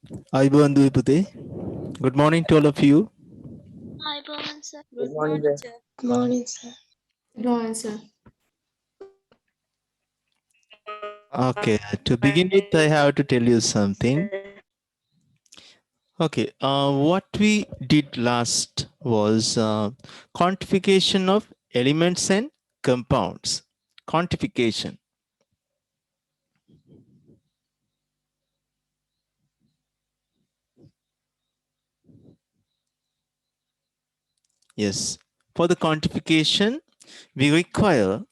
Ayubowan Dwipati. Good morning to all of you. Hi, Pawan sir. Good Good morning, morning, sir. sir. Good morning, sir. Good morning, sir. Okay, to begin with, I have to tell you something. Okay, what we did last was quantification of elements and compounds. Quantification. Yes, for the quantification, we require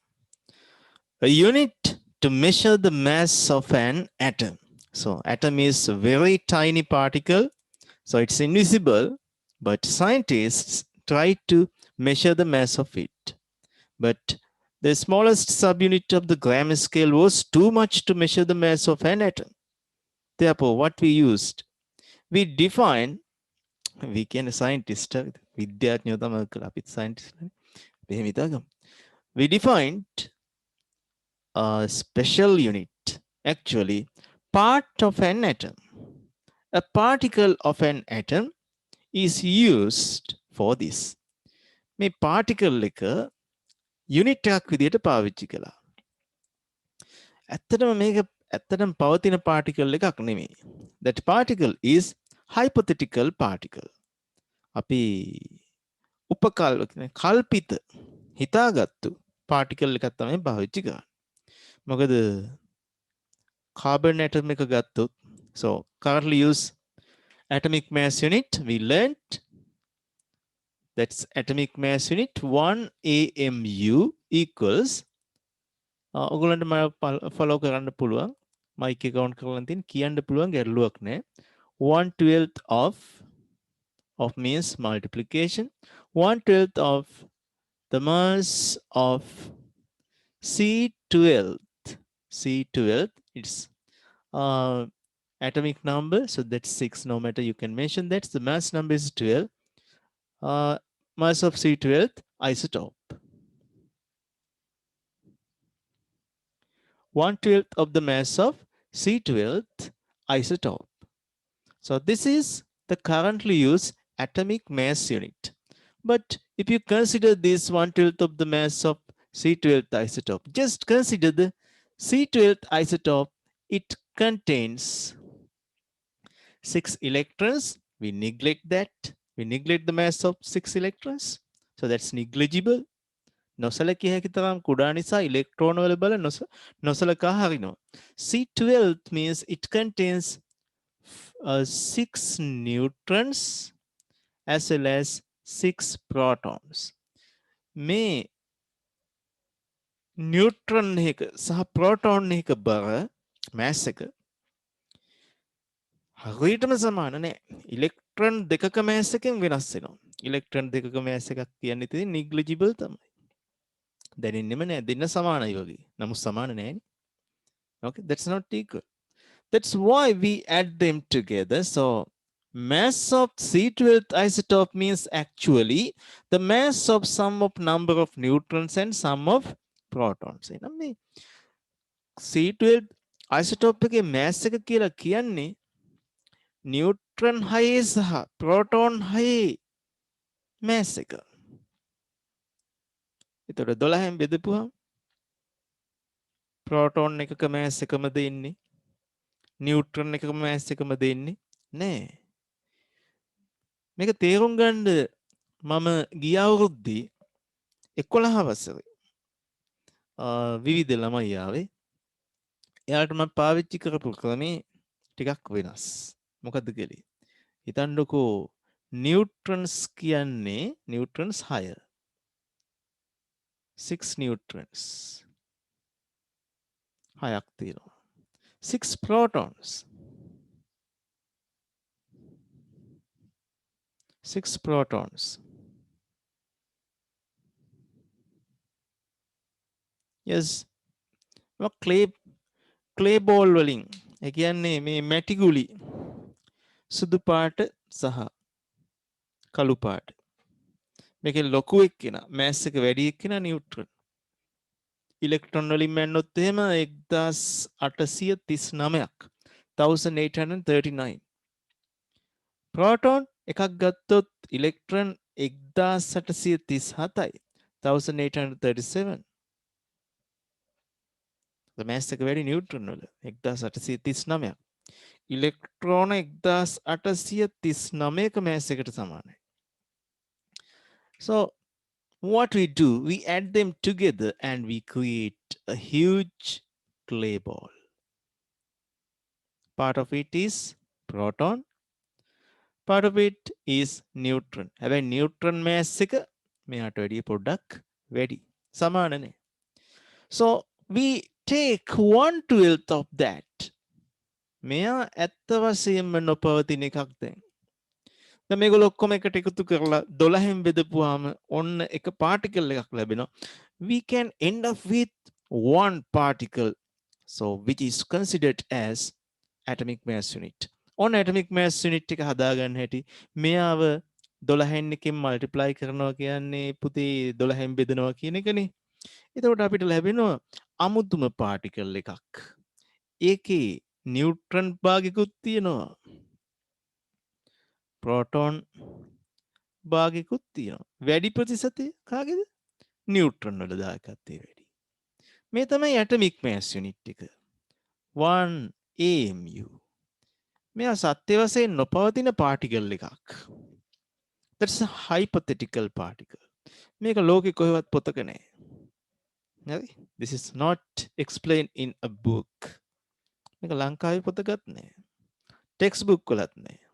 a unit to measure the mass of an atom. So, atom is a very tiny particle, so it's invisible, but scientists try to measure the mass of it. But the smallest subunit of the gram scale was too much to measure the mass of an atom. Therefore, what we used, we defined, we can scientist, විද්‍යාඥයෝ තමයි කළා අපිත් scientist. We defined a special unit, actually, part of an atom. A particle of an atom is used for this. මේ particle එක unit එකක් විදිහට පාවිච්චි කළා. ඇත්තටම මේක ඇත්තටම පවතින particle එකක් නෙමෙයි. That particle is hypothetical particle. අපි කල්පිත හිතාගත්තු particle එකක් තමයි පාවිච්චි කරන්නේ. මොකද carbon atom එක ගත්තොත්, so currently use atomic mass unit, we learned that's atomic mass unit 1 AMU equals ඔගොල්ලන්ට මම follow කරන්න පුළුවන් mic එක on කරලා තියෙන කියන්න පුළුවන් ගැටලුවක් නෑ 1/12 of means multiplication 1/12 of the mass of C12 it's atomic number, so that's 6. No matter, you can mention that the mass number is 12. Mass of C12 isotope. 1/12 of the mass of C12 isotope. So this is the currently used atomic mass unit. But if you consider this 1/12 of the mass of C12 isotope, just consider the C12 isotope, it contains 6 electrons. We neglect that. We neglect the mass of 6 electrons. So that's negligible. නොසලකිය හැකි තරම් කුඩා නිසා ඉලෙක්ට්‍රෝන වල බල නොසලකා හරිනවා. C12 means it contains 6 neutrons as well as 6 protons. මේ neutron එක සහ proton එක බර mass එක හරියටම සමාන නෑ. ඉලෙක්ට්‍රෝන දෙකක mass එකෙන් වෙනස් වෙනවා. ඉලෙක්ට්‍රෝන දෙකක mass එකක් කියන්නේ ඉතින් negligible තමයි. දැනෙන්නෙම නෑ දෙන්න සමානයි වගේ. නමුත් සමාන නෑනේ. Okay, that's not equal. That's why we add them together. So mass of C12 isotope means actually the mass of sum of number of neutrons and sum of protons. මේ C12 isotope එකේ mass එක කියලා කියන්නේ neutron 6 සහ proton 6 mass එක. එතකොට 12න් බෙදපුවම proton එකක mass එකමද ඉන්නේ? neutron එකක mass එකම දෙන්නේ නෑ. මේක තේරුම් ගන්න මම ගිය අවුරුද්දේ 11 වසරේ විවිධ ළමයි ආවේ. එයාට මම පාවිච්චි කරපු ක්‍රමේ ටිකක් වෙනස්. මොකද්ද කියලා? හිතන්නකෝ neutrons කියන්නේ neutrons 6. 6 neutrons. 6ක් තියෙනවා. 6 protons. 6 protons. Yes. clay ball වලින් ඒ කියන්නේ මේ මැටි ගුලි සුදු පාට සහ කළු පාට. මේකේ ලොකු එක්කෙනා mass එක වැඩි එක්කෙනා නියුට්‍රන්. ඉලෙක්ට්‍රෝන වලින් මැන්නොත් එහෙම 1839ක් 1839. ප්‍රෝටෝන් එකක් ගත්තොත් ඉලෙක්ට්‍රෝන 1837යි 1837. mass එක වැඩි නියුට්‍රෝන වල 1839ක්. ඉලෙක්ට්‍රෝන 1839ක mass එකට සමානයි. So what we do, we add them together and we create a huge clay ball. Part of it is proton, part of it is neutron. හැබැයි neutron mass එක මෙයාට වැඩිය පොඩ්ඩක් වැඩි. සමානනේ. So we take 1/12 of that. මෙයා ඇත්ත වශයෙන්ම නොපවතින එකක් දැන්. දැන් මේගොල්ලෝ ඔක්කොම එකට එකතු කරලා 12න් බෙදපුවාම ඔන්න එක particle එකක් ලැබෙනවා. We can end up with one particle, so which is considered as atomic mass unit. on atomic mass unit එක හදාගන්න හැටි මෙයාව 12න් එකෙන් multiply කරනවා කියන්නේ පුතේ 12න් බෙදනවා කියන එකනේ. එතකොට අපිට ලැබෙනවා අමුතුම particle එකක්. ඒකේ නියුට්‍රන් භාගිකුත් තියෙනවා. ප්‍රෝටෝන් භාගිකුත් තියෙනවා. වැඩි ප්‍රතිශතය කාගේද? නියුට්‍රන් වල දායකත්වය වැඩි. මේ තමයි atomic mass unit එක. 1 AMU. මෙයා සත්‍ය වශයෙන් නොපවතින particle එකක්. That's a hypothetical particle. මේක ලෝකෙ කොහෙවත් පොතක නැහැ. හරි? This is not explained in a book. මේක ලංකාවේ පොතකත් නැහැ. ටෙක්ස්ට් බුක් වලත් නැහැ.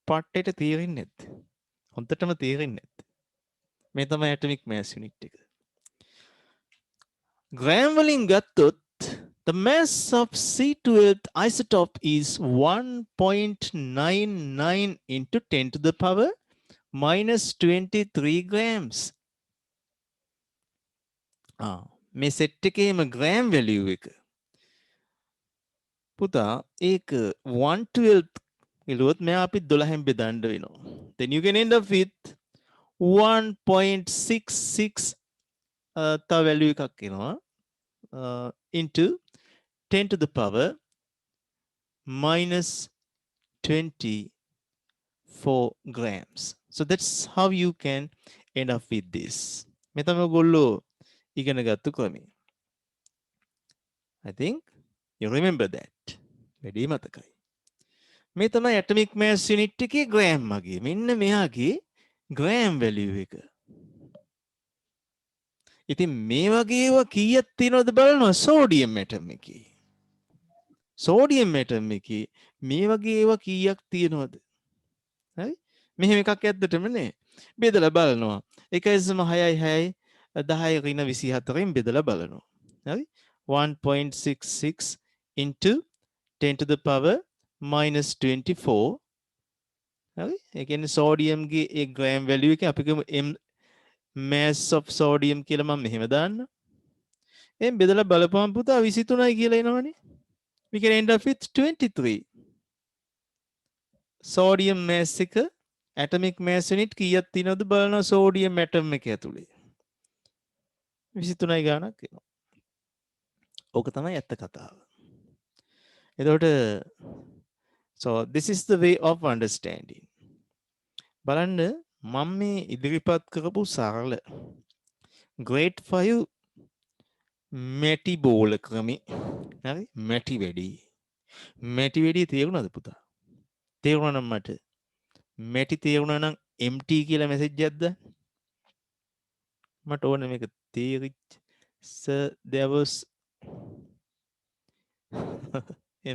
පට්ටේට තේරෙන්නේ නැද්ද? හොඳටම තේරෙන්නේ නැද්ද? මේ තමයි atomic mass unit එක. ග්‍රෑම් වලින් ගත්තොත් the mass of C12 isotope is 1.99 into 10 to the power minus 23 grams. මේ සෙට් එකේම ග්‍රෑම් වැලියු එක. පුතා ඒක 1/12 ඉලුවොත් මෙයා අපි 12න් බෙදන්න වෙනවා. Then you can end up with 1.66 තව වැලියු එකක් එනවා into 10 to the power minus 24 grams. So that's how you can end up with this. මේ තමයි ඔයගොල්ලෝ ඉගෙන ගත්ත ක්‍රමය. I think you remember that. වැඩි මතකයි. මේ තමයි atomic mass unit එකේ ග්‍රෑම් වගේ. මෙන්න මෙයාගේ ග්‍රෑම් වැලියු එක. ඉතින් මේ වගේ ඒවා කීයක් තියෙනවද බලනවා සෝඩියම් ඇටම් එකේ. සෝඩියම් ඇටම් එකේ මේ වගේ ඒවා කීයක් තියෙනවද? හරි? මෙහෙම එකක් ඇත්තටම නේ. බෙදලා බලනවා. 1.6 10 ඍණ 24න් බෙදලා බලනවා. හරි? 1.66 into 10 to the power minus 24. හරි? ඒ කියන්නේ සෝඩියම්ගේ ඒ ග්‍රෑම් වැලියු එක අපි කියමු m mass of sodium කියලා මම මෙහෙම දාන්න. එම් බෙදලා බලපුවම පුතා 23යි කියලා එනවනේ. We can end up with 23. sodium mass එක atomic mass unit කීයක් තියෙනවද බලනවා sodium atom එක ඇතුලේ. 23යි ගානක් එනවා. ඕක තමයි ඇත්ත කතාව. එතකොට so this is the way of understanding. බලන්න මම මේ ඉදිරිපත් කරපු සරල grade 5 මැටි බෝල ක්‍රමේ හරි මැටි වැඩි තේරුණාද පුතා? තේරුණා නම් මට මැටි තේරුණා නම් MT කියලා මැසේජ් එකක් දාන්න. මට ඕනේ මේක තේරිච්ච sir there was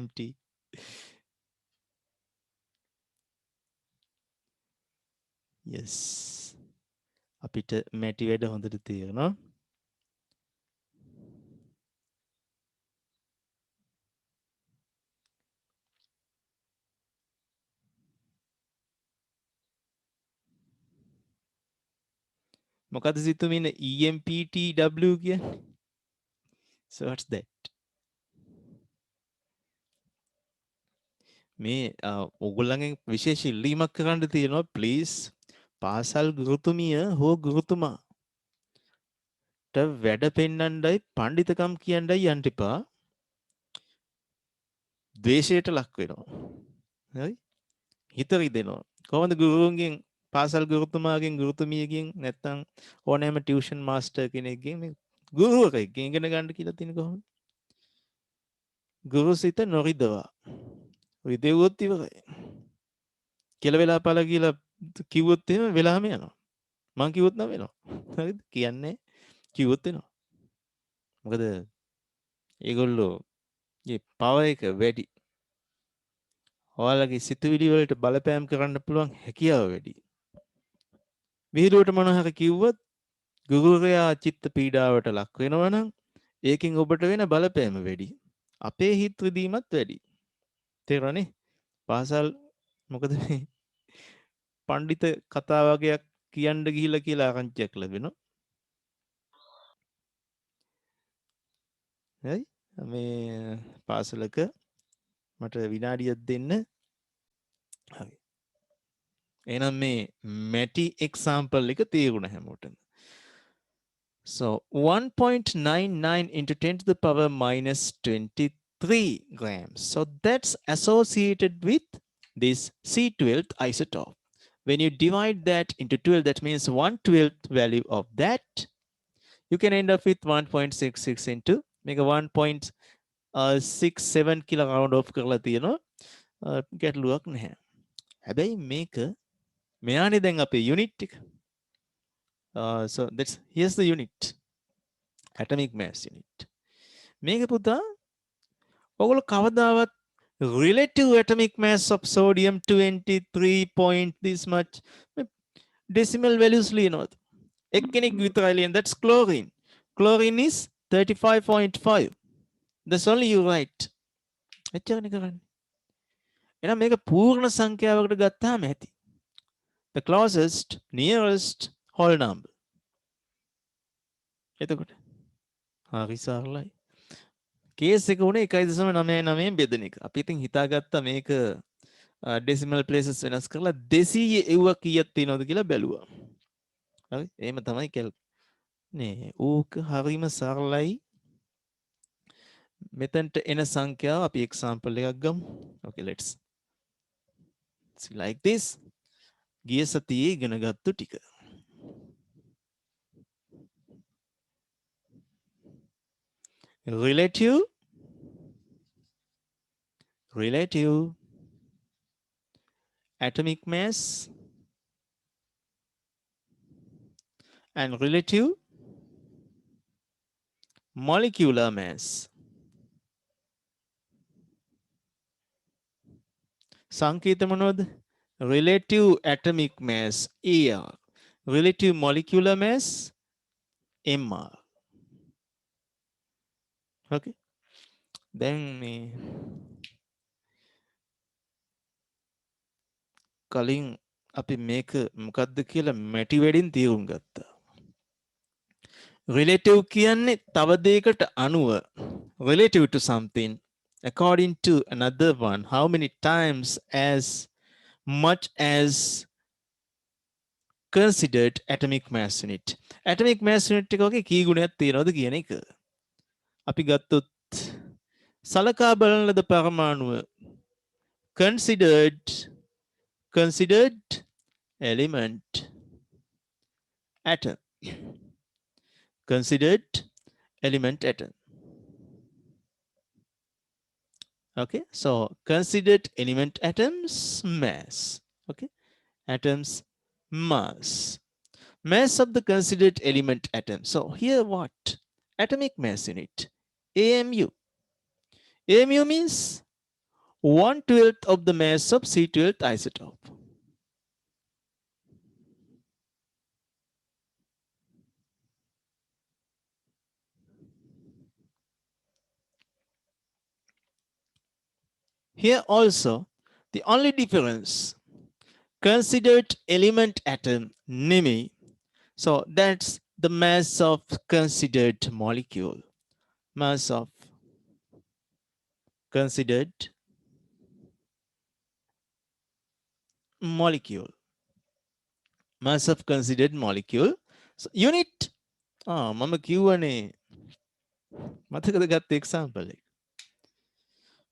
MT. yes අපිට මැටි වැඩ හොඳට තේරෙනවා. මොකද සිතුමින EMPTW කියන්නේ? So what's that? මේ ඔයගොල්ලන්ගෙන් විශේෂ ඉල්ලීමක් කරන්න තියෙනවා ප්ලීස් පාසල් ගුරුතුමිය හෝ ගුරුතුමාට වැඩ පෙන්වන්නයි පඬිතකම් කියන්නයි යන්න එපා. ද්වේෂයට ලක් වෙනවා. හරි? හිත රිදෙනවා. කොහොමද ගුරුවරුන්ගෙන් පාසල් ගුරුතුමාගෙන් ගුරුතුමියගෙන් නැත්තම් ඕනෑම ටියුෂන් මාස්ටර් කෙනෙක්ගෙන් මේ ගුරුවරයෙක්ගෙන් ඉගෙන ගන්න කියලා තියෙන කොහොමද? ගුරු සිත නොරිදවා. රිදෙව්වොත් ඉවරයි. කියලා වෙලා පළ කියලා කිව්වොත් එහෙම වෙලාම යනවා. මං කිව්වොත් නම් වෙනවා. හරිද? කියන්නේ කිව්වොත් වෙනවා. මොකද ඒගොල්ලෝ මේ පවර් එක වැඩි. ඔයාලගේ සිතුවිලි වලට බලපෑම් කරන්න පුළුවන් හැකියාව වැඩි. විහිළුවට මොන හරි කිව්වොත් ගුරුවරයා චිත්ත පීඩාවට ලක් වෙනවා නම් ඒකෙන් ඔබට වෙන බලපෑම වැඩි. අපේ හිත රිදීමත් වැඩි. තේරුණානේ? පාසල් මොකද මේ පඬිත කතා වගේක් කියන්න ගිහිල්ලා කියලා ආරංචියක් ලැබෙනවා. හරි? මේ පාසලක මට විනාඩියක් දෙන්න. හරි. එහෙනම් මේ මැටි එක්සැම්පල් එක තේරුණා හැමෝටම. So 1.99 into 10 to the power minus 23 grams. So that's associated with this C12th isotope. When you divide that into 12, that means 1/12th value of that, you can end up with 1.66 into make a 1.67 kilo round off කරලා තියෙනවා. ගැටලුවක් නැහැ. හැබැයි මේක මෙයානේ දැන් අපේ unit එක. So that's here's the unit. Atomic mass unit. මේක පුතා ඔයගොල්ලෝ කවදාවත් relative atomic mass of sodium 23 point this much decimal values ලියනවද? එක්කෙනෙක් විතරයි ලියන. That's chlorine. Chlorine is 35.5. That's only you right. එච්චරනේ කරන්නේ. එහෙනම් මේක පූර්ණ සංඛ්‍යාවකට ගත්තාම ඇති. The closest nearest whole number. එතකොට හරි සරලයි. කේස් එක උනේ 1.99 බෙදෙන එක. අපි ඉතින් හිතාගත්තා මේක ඩෙසිමල් ප්ලේසස් වෙනස් කරලා 200 එව්ව කීයක් තියෙනවද කියලා බැලුවා. හරි? එහෙම තමයි නේ. ඕක හරිම සරලයි. මෙතනට එන සංඛ්‍යාව අපි එක්සැම්පල් එකක් ගමු. Okay, let's see like this. ගිය සතියේ ඉගෙන ගත්තු ටික. relative atomic mass and relative molecular mass. සංකේත මොනවද? relative atomic mass AR, relative molecular mass MR. okay, දැන් මේ කලින් අපි මේක මොකද්ද කියලා මැටි වැඩින් තේරුම් ගත්තා. relative කියන්නේ තව දෙයකට අනුව, relative to something according to another one, how many times as much as considered atomic mass unit. atomic mass unit එක වගේ කී ගුණයක් තියෙනවද කියන එක. අපි ගත්තොත් සලකා බලන ලද පරමාණුව considered element atom. Considered element atom. Okay, so considered element atoms mass. Okay, atoms mass. Mass of the considered element atom. So here what? Atomic mass unit. AMU. AMU means 1/12 of the mass of C12th isotope. Here also, the only difference, considered element atom, NIMI. So that's the mass of considered molecule. Mass of considered molecule. Mass of considered molecule. So unit. මම කියවනේ මතකද ගත්ත example එක.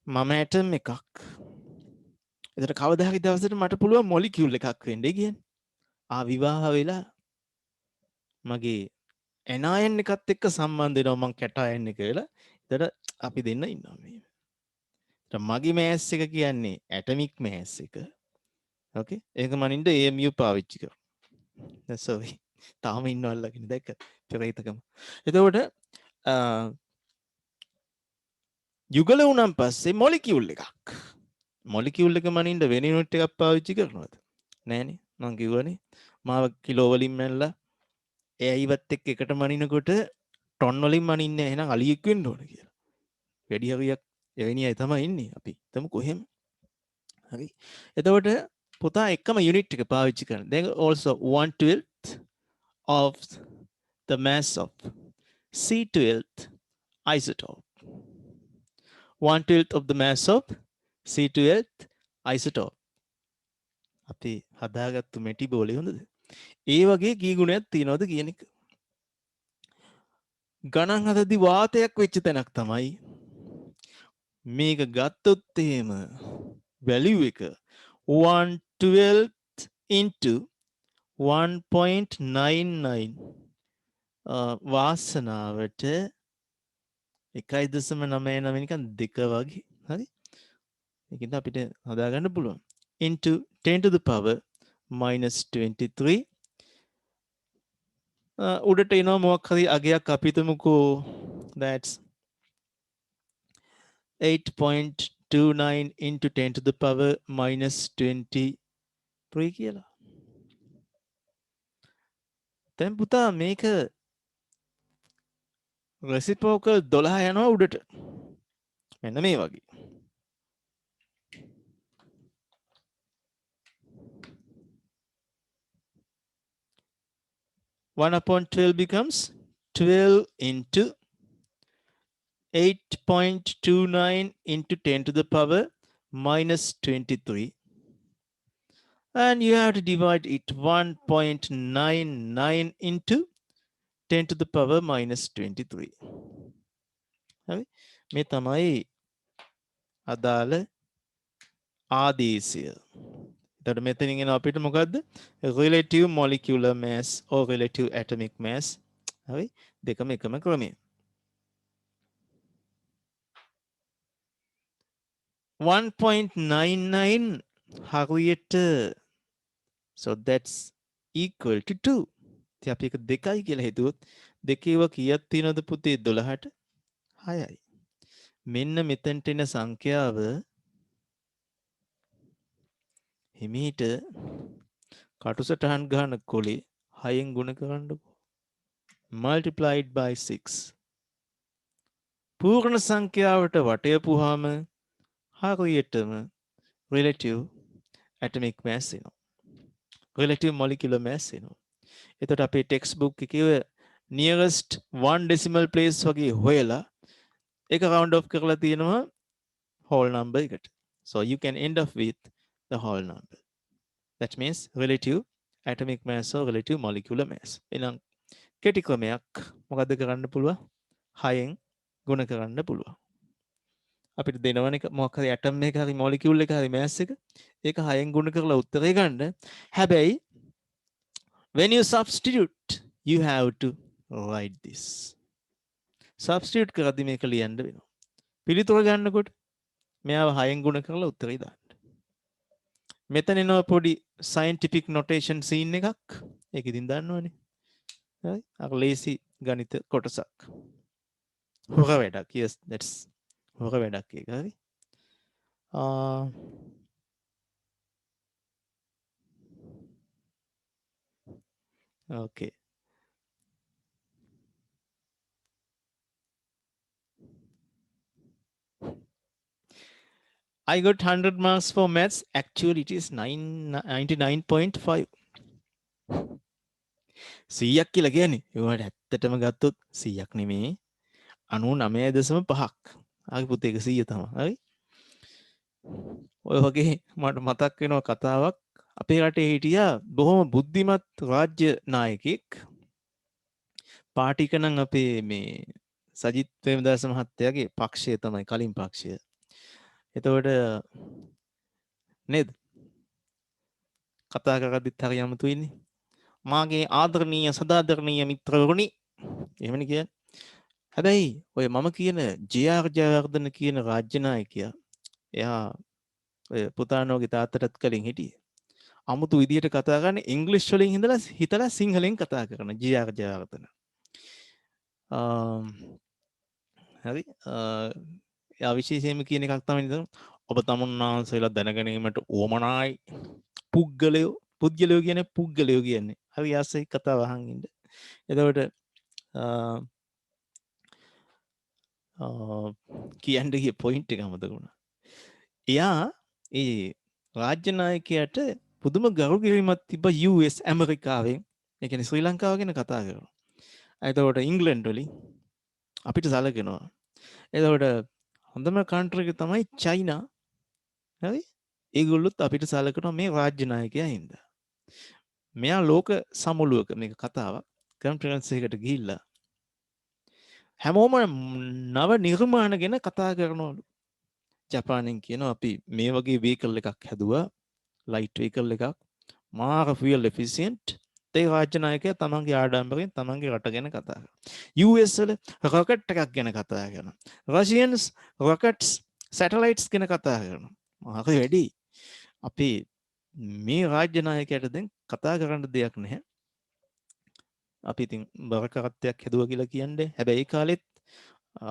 මම atom එකක් එතකොට කවදා හරි දවසට මට පුළුවන් මොලිකියුල් එකක් වෙන්න කියන්නේ. විවාහ වෙලා මගේ එනායන් එකත් එක්ක සම්බන්ධ වෙනවා මං කැටායන් එක කියලා. එතකොට අපි දෙන්න ඉන්නවා මේ. මගේ මෑස් එක කියන්නේ ඇටමික් මෑස් එක. ඕකේ. ඒක මනින්ද AMU පාවිච්චි කරනවා. සෝරි. තාම ඉන්නව අල්ලගෙන දැක්ක. පෙරේතකම. එතකොට යුගල වුණන් පස්සේ මොලිකියුල් එකක්. මොලිකියුල් එක මනින්ද වෙන යුනිට් එකක් පාවිච්චි කරනවද? නෑනේ. මං කිව්වනේ මාව කිලෝ වලින් මැනලා ඒයිවත් එක්ක එකට මනිනකොට ටොන් වලින් මනින්නේ එහෙනම් අලියෙක් වෙන්න ඕන කියලා. වැඩි හරියක් එවැනි අය තමයි ඉන්නේ. අපි හිතමු කොහෙම. හරි. එතකොට පුතා එකම යුනිට් එක පාවිච්චි කරන. then also 1/12 of the mass of C12 isotope. 1/12 of the mass of C12 isotope. අපි හදාගත්තු මෙටි බෝලේ හොඳද? ඒ වගේ කී ගුණයක් තියනවද කියන එක. ගණන් හදද්දි වාතයක් වෙච්ච තැනක් තමයි මේක ගත්තොත් එහෙම value එක 1/12 into 1.99 වාසනාවට 1.99 නිකන් දෙක වගේ. හරි. ඒකෙන්ද අපිට හදාගන්න පුළුවන්. into 10 to the power minus 23 උඩට එනවා මොකක් හරි අගයක් අපි හිතමුකෝ that's 8.29 into 10 to the power minus 23 කියලා. දැන් පුතා මේක reciprocal 12 යනවා උඩට. මෙන්න මේ වගේ. 1/12 becomes 12 into 8.29 into 10 to the power minus 23. And you have to divide it 1.99 into 10 to the power minus 23. හරි. මේ තමයි අදාළ ආදේශය. එතකොට මෙතනින් එන අපිට මොකද්ද? relative molecular mass or relative atomic mass. හරි. දෙකම එකම ක්‍රමය. 1.99 හරියට so that's equal to 2. ඉතින් අපි එක 2යි කියලා හිතුවොත් දෙකේව කීයක් තියෙනවද පුතේ 12ට? 6යි. මෙන්න මෙතනට එන සංඛ්‍යාව හිමීට කටුසටහන් ගන්න කොලේ 6න් ගුණ කරන්නකෝ. multiplied by 6. පූර්ණ සංඛ්‍යාවට වටයපුවාම හරියටම relative atomic mass එනවා. relative molecular mass එනවා. එතකොට අපේ ටෙක්ස්ට් බුක් එකේ nearest one decimal place වගේ හොයලා ඒක round off කරලා තියෙනවා whole number එකට. So you can end up with the whole number. That means relative atomic mass or relative molecular mass. එහෙනම් කෙටි ක්‍රමයක් මොකද්ද කරන්න පුළුවන්? 6න් ගුණ කරන්න පුළුවන්. අපිට දෙනවනේ මොකක් හරි ඇටම් එක හරි මොලිකියුල් එක හරි මෑස් එක. ඒක 6න් ගුණ කරලා උත්තරේ ගන්න. හැබැයි when you substitute you have to write this. substitute කරද්දි මේක ලියන්න වෙනවා. පිළිතුර ගන්නකොට මෙයාව 6න් ගුණ කරලා උත්තරේ දාන්න. මෙතන එනවා පොඩි scientific notation scene එකක්. ඒක ඉතින් දන්නවනේ. හරි? අර ලේසි ගණිත කොටසක්. හොර වැඩක්. Yes, that's හොර වැඩක් ඒක. හරි? Okay. I got 100 marks for maths. Actually, it is 99.5. 100ක් කියලා කියන්නේ. ඒවට ඇත්තටම ගත්තොත් 100ක් නෙමෙයි. 99.5ක්. ආගේ පුතේ ඒක 100 තමයි. හරි? ඔය වගේ මට මතක් වෙනවා කතාවක්. අපේ රටේ හිටියා බොහොම බුද්ධිමත් රාජ්‍ය නායකයෙක්. පාටික නම් අපේ මේ සජිත් ප්‍රේමදාස මහත්තයාගේ පක්ෂය තමයි කලින් පක්ෂය. එතකොට නේද? කතා කරද්දිත් හරි අමුතුයිනේ. මාගේ ආදරණීය සදාදරණීය මිත්‍රවරුනි. එහෙමනේ කියන්නේ. හැබැයි ඔය මම කියන ජේ.ආර්. ජයවර්ධන කියන රාජ්‍ය නායකයා එයා ඔය පුතාණෝගේ තාත්තටත් කලින් හිටියේ. අමුතු විදියට කතා කරන්නේ ඉංග්‍රීසි වලින් හිතලා සිංහලෙන් කතා කරන ජේ.ආර්. ජයවර්ධන. හරි එයා විශේෂයෙන්ම කියන එකක් තමයි ඔබ තමුන්නාන්සේලා දැනගැනීමට උවමනායි පුද්ගලයෝ කියන්නේ පුද්ගලයෝ කියන්නේ. හරි ආසයි කතාව අහන් ඉන්න. එතකොට කියන්න ගිය පොයින්ට් එක අමතක වුණා. එයා ඒ රාජ්‍ය නායකයාට පුදුම ගරු කිරීමක් තිබ්බ US ඇමරිකාවෙන්. ඒ කියන්නේ ශ්‍රී ලංකාව ගැන කතා කරනවා. එතකොට ඉංග්ලන්ඩ් වලින් අපිට සලකනවා. එතකොට හොඳම කන්ට්‍රි එක තමයි චයිනා. හරි? ඒගොල්ලොත් අපිට සලකනවා මේ රාජ්‍ය නායකයා හින්දා. මෙයා ලෝක සමුළුවක මේක කතාවක් කන්ෆරන්ස් එකකට ගිහිල්ලා හැමෝම නව නිර්මාණ ගැන කතා කරනවලු. ජපානෙන් කියනවා අපි මේ වගේ වීකල් එකක් හැදුවා ලයිට් වීකල් එකක් මාර ෆියල් එෆිසියන්ට් ඒ රාජ්‍ය නායකයා තමන්ගේ ආඩම්බරයෙන් තමන්ගේ රට ගැන කතා කරනවා. US වල රොකට් එකක් ගැන කතා කරනවා. රෂියන්ස් රොකට්ස් සැටලයිට්ස් ගැන කතා කරනවා. මාර වැඩි. අපි මේ රාජ්‍ය නායකයාට දැන් කතා කරන්න දෙයක් නැහැ. අපි ඉතින් බරකරත්තයක් හැදුවා කියලා කියන්නේ. හැබැයි ඒ කාලෙත්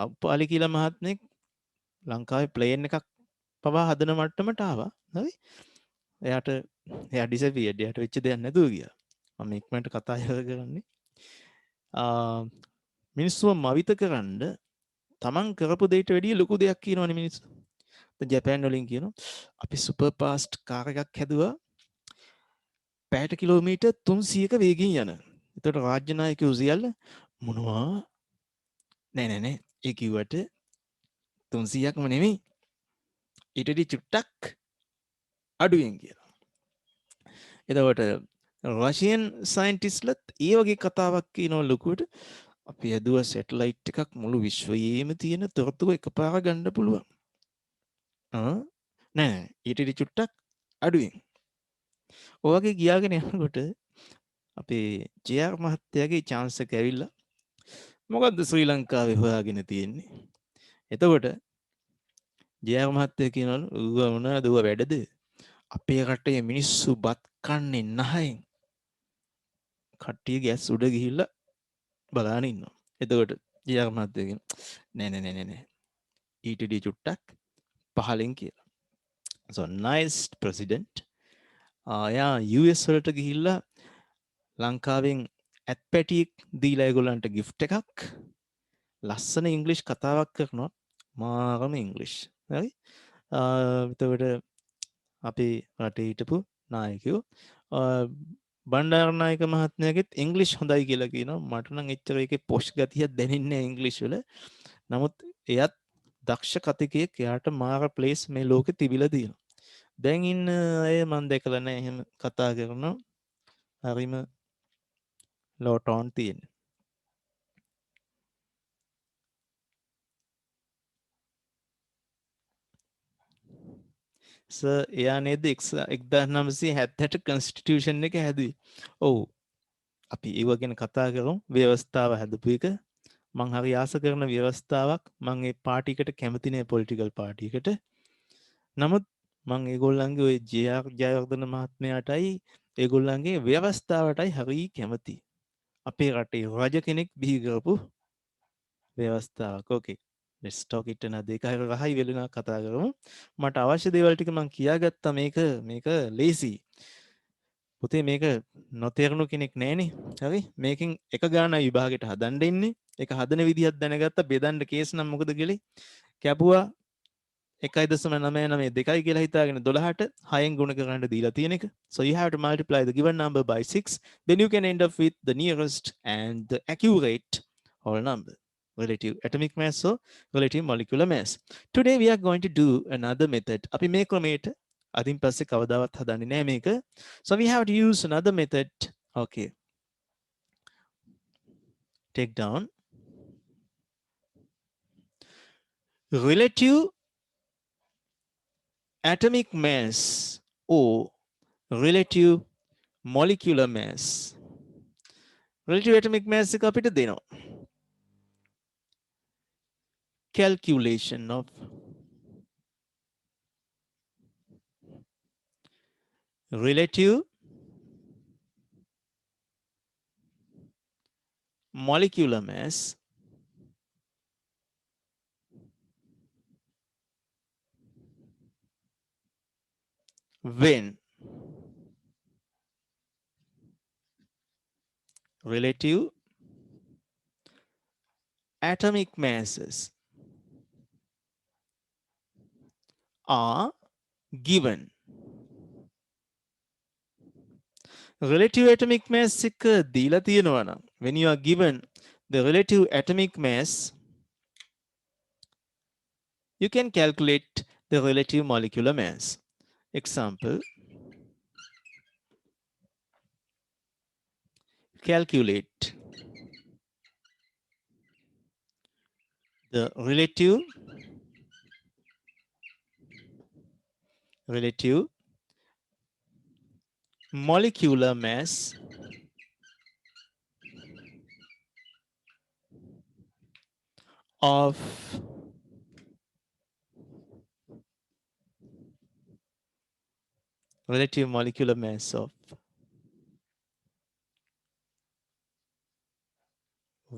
උපාලි කියලා මහත්මයෙක් ලංකාවේ ප්ලේන් එකක් පවා හදන මට්ටමට ආවා. හරි? එයා ඩිසපියර්ඩ්. එයාට වෙච්ච දෙයක් නැතුව ගියා. මම ඉක්මනට කතා කරන්නේ. මිනිස්සුව මවිත කරන්න තමන් කරපු දෙයට වැඩිය ලොකු දෙයක් කියනවනේ මිනිස්සු. දැන් ජපාන් වලින් කියනවා අපි සුපර් ෆාස්ට් කාර් එකක් හැදුවා පැයට කිලෝමීටර් 300ක වේගයෙන් යන. එතකොට රාජ්‍ය නායකයෝ සියල්ල මොනවා නෑ ඒ කිව්වට 300ක්ම නෙමෙයි ඊටදී චුට්ටක් අඩුවෙන් කියලා. එතකොට රෂියන් සයින්ටිස්ට්ලත් ඒ වගේ කතාවක් කියනවා ලොකුවට අපි හැදුවා සැටලයිට් එකක් මුළු විශ්වයේම තියෙන තොරතුරු එකපාර ගන්න පුළුවන්. නෑ ඊටදී චුට්ටක් අඩුවෙන්. ඔය වගේ ගියාගෙන යනකොට අපේ ජේ.ආර්. මහත්තයාගේ chance එක ඇවිල්ලා මොකද්ද ශ්‍රී ලංකාවේ හොයාගෙන තියෙන්නේ? එතකොට ජේ.ආර්. මහත්තයා කියනවලු ඌව මොනවද ඌව වැඩද? අපේ රටේ මිනිස්සු බත් කන්නේ නැහැන්. කට්ටිය ගෑස් උඩ ගිහිල්ලා බලාගෙන ඉන්නවා. එතකොට ජේ.ආර්. මහත්තයා කියනවා නෑ ඊටදී චුට්ටක් පහලින් කියලා. So nice president. එයා US වලට ගිහිල්ලා ලංකාවෙන් ඇත් පැටියෙක් දීලා ඒගොල්ලන්ට gift එකක් ලස්සන ඉංග්‍රීසි කතාවක් කරනවා මාරම ඉංග්‍රීසි. හරි? එතකොට අපේ රටේ හිටපු නායකයෝ බණ්ඩාරනායක මහත්මයාගෙත් ඉංග්‍රීසි හොඳයි කියලා කියනවා. මට නම් එච්චර ඒකේ පොෂ් ගතියක් දැනෙන්නේ නැහැ ඉංග්‍රීසි වල. නමුත් එයත් දක්ෂ කතිකයෙක්. එයාට මාර ප්ලේස් මේ ලෝකේ තිබිලා තියෙනවා. දැන් ඉන්න අය මම දැකලා නැහැ එහෙම කතා කරනවා. හරිම ලෝ ටෝන් තියෙන. එයා නේද 1970 කන්ස්ටිටියුෂන් එක හැදුවේ. ඔව්. අපි ඒව ගැන කතා කරමු. ව්‍යවස්ථාව හැදපු එක මං හරි ආස කරන ව්‍යවස්ථාවක්. මං ඒ පාටියකට කැමති නෑ පොලිටිකල් පාටියකට. නමුත් මං ඒගොල්ලන්ගේ ওই ජේ.ආර්. ජයවර්ධන මහත්මයාටයි ඒගොල්ලන්ගේ ව්‍යවස්ථාවටයි හරි කැමති. අපේ රටේ රජ කෙනෙක් බිහි කරපු ව්‍යවස්ථාවක්. ඕකේ. let's talk it another day. ඒක රහයි වෙලුණා කතා කරමු. මට අවශ්‍ය දේවල් ටික මං කියාගත්තා. මේක ලේසි. පුතේ මේක නොතේරුණු කෙනෙක් නෑනේ. හරි? මේකෙන් එක ගානයි විභාගෙට හදන්න ඉන්නේ. ඒක හදන විදිහක් දැනගත්තා. බෙදන්න කේස් නම් මොකද ගලේ? කැපුවා 1.99 කියලා හිතාගෙන 12ට 6න් ගුණ කරන්න දීලා තියෙන එක. So you have to multiply the given number by 6. Then you can end up with the nearest and the accurate whole number. Relative atomic mass or relative molecular mass. Today we are going to do another method. අපි මේ ක්‍රමයට අදින් පස්සේ කවදාවත් හදන්නේ නැහැ මේක. So we have to use another method. Okay. Take down relative atomic mass or relative molecular mass. Relative atomic mass එක අපිට දෙනවා. Calculation of relative molecular mass when relative atomic masses are given. Relative atomic mass එක දීලා තියෙනවා නම් when you are given the relative atomic mass you can calculate the relative molecular mass. Example, calculate the relative molecular mass of relative molecular mass of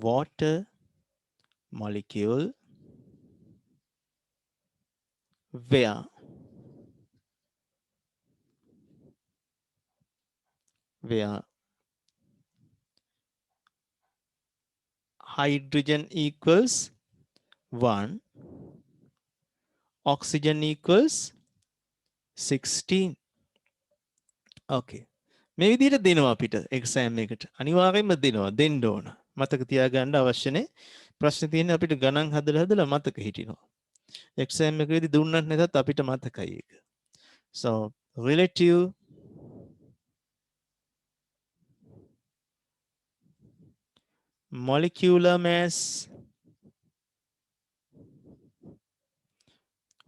water molecule where hydrogen equals 1, oxygen equals 16. Okay. මේ විදිහට දෙනවා අපිට exam එකට. අනිවාර්යයෙන්ම දෙනවා. දෙන්න ඕන. මතක තියාගන්න අවශ්‍ය නැහැ. ප්‍රශ්නේ තියෙන්නේ අපිට ගණන් හදලා හදලා මතක හිටිනවා. එක්සෑම් එකේදී දුන්නත් නැතත් අපිට මතකයි ඒක. So relative molecular mass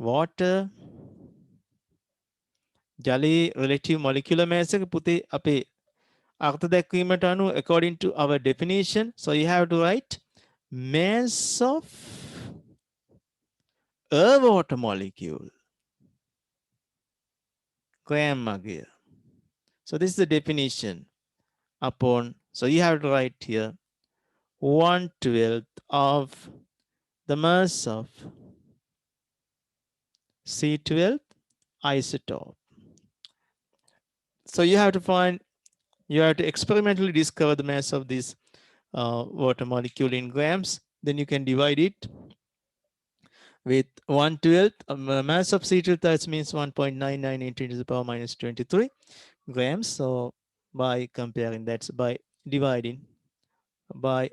water ජලයේ relative molecular mass එක පුතේ අපේ අර්ථ දැක්වීමට අනුව according to our definition, so you have to write mass of a water molecule gram මගිය. So this is the definition upon, so you have to write here 1/12 of the mass of C12 isotope. So you have to find, you have to experimentally discover the mass of this water molecule in grams. Then you can divide it with 1/12. Mass of C12 that means 1.99 into the power minus 23 grams. So by comparing, that's by dividing, by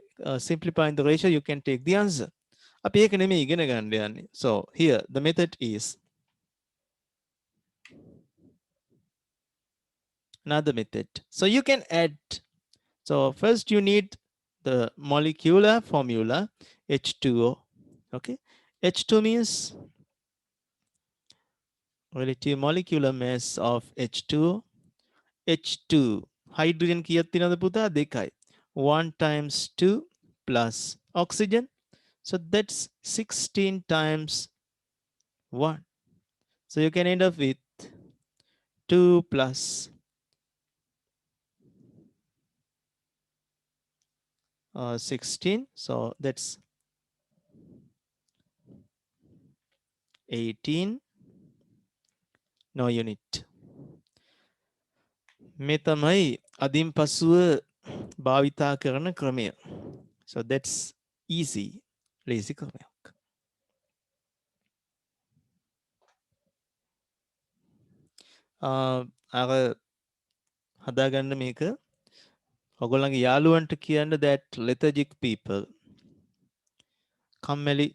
simplifying the ratio, you can take the answer. අපි ඒක නෙමෙයි ඉගෙන ගන්න යන්නේ. So here the method is another method. So you can add. So first you need the molecular formula H2O. Okay, H2 means relative molecular mass of H2O. H2 hydrogen කීයක් තියෙනවද පුතා? 2යි. 1 times 2 plus oxygen. So that's 16 times 1. So you can end up with 2 plus 16. So that's 18. No unit. මේ තමයි අදින් පසුව භාවිතා කරන ක්‍රමය. So that's easy, lazy ක්‍රමයක්. අර හදාගන්න මේක ඔයගොල්ලන්ගේ යාළුවන්ට කියන්න that lethargic people, කම්මැලි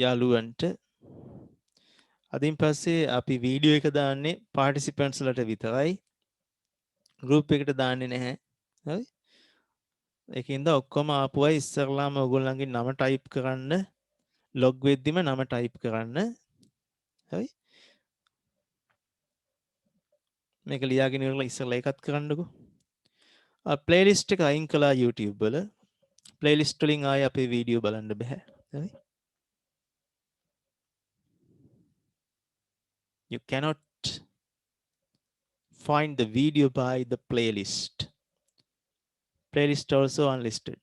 යාළුවන්ට අදින් පස්සේ අපි වීඩියෝ එක දාන්නේ participants ලට විතරයි, group එකට දාන්නේ නැහැ. හරි? ඒකින්ද ඔක්කොම ආපු අය ඉස්සරලාම ඔයගොල්ලන්ගේ නම ටයිප් කරන්න, log වෙද්දිම නම ටයිප් කරන්න. හරි? මේක ලියාගෙන ඉවරලා ඉස්සෙල්ලා ඒකත් කරන්නකෝ. ප්ලේලිස්ට් එක අයින් කළා YouTube වල. ප්ලේලිස්ට් වලින් ආයේ අපේ වීඩියෝ බලන්න බෑ. හරි. You cannot find the video by the playlist. Playlist also unlisted.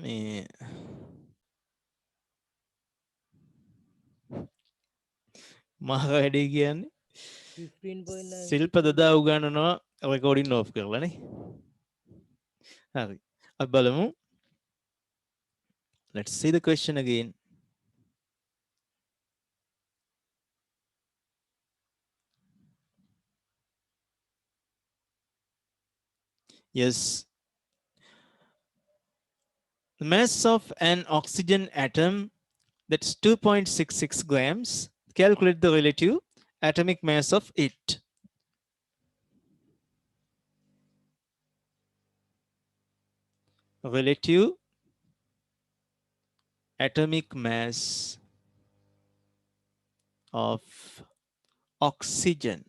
මේ මහ වැඩේ කියන්නේ ශිල්ප දදා උගන්වනවා රෙකෝඩින් ඕෆ් කරලානේ. හරි. අපි බලමු. Let's see the question again. Yes. The mass of an oxygen atom, that's 2.66 grams. Calculate the relative atomic mass of it. Relative atomic mass of oxygen.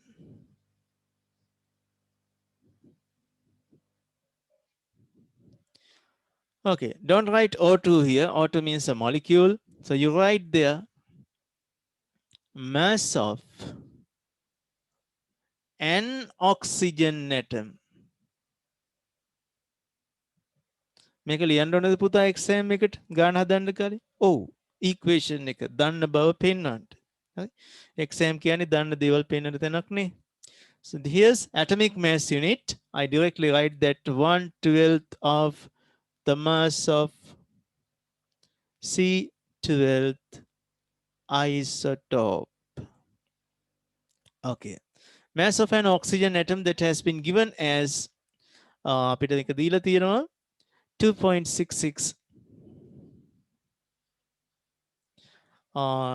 Okay, don't write O2 here. O2 means a molecule. So you write there mass of an oxygen atom. මේක ලියන්න ඕනද පුතා exam එකට ගාන හදන්න කලින්? ඔව්. Equation එක දන්න බව පෙන්වන්න. හරි. එක්සෑම් කියන්නේ දන්න දේවල් පෙන්වන තැනක් නේ. So here's atomic mass unit. I directly write that 1/12 of the mass of C12 isotope. Okay. Mass of an oxygen atom that has been given as අපිට එක දීලා තියෙනවා 2.66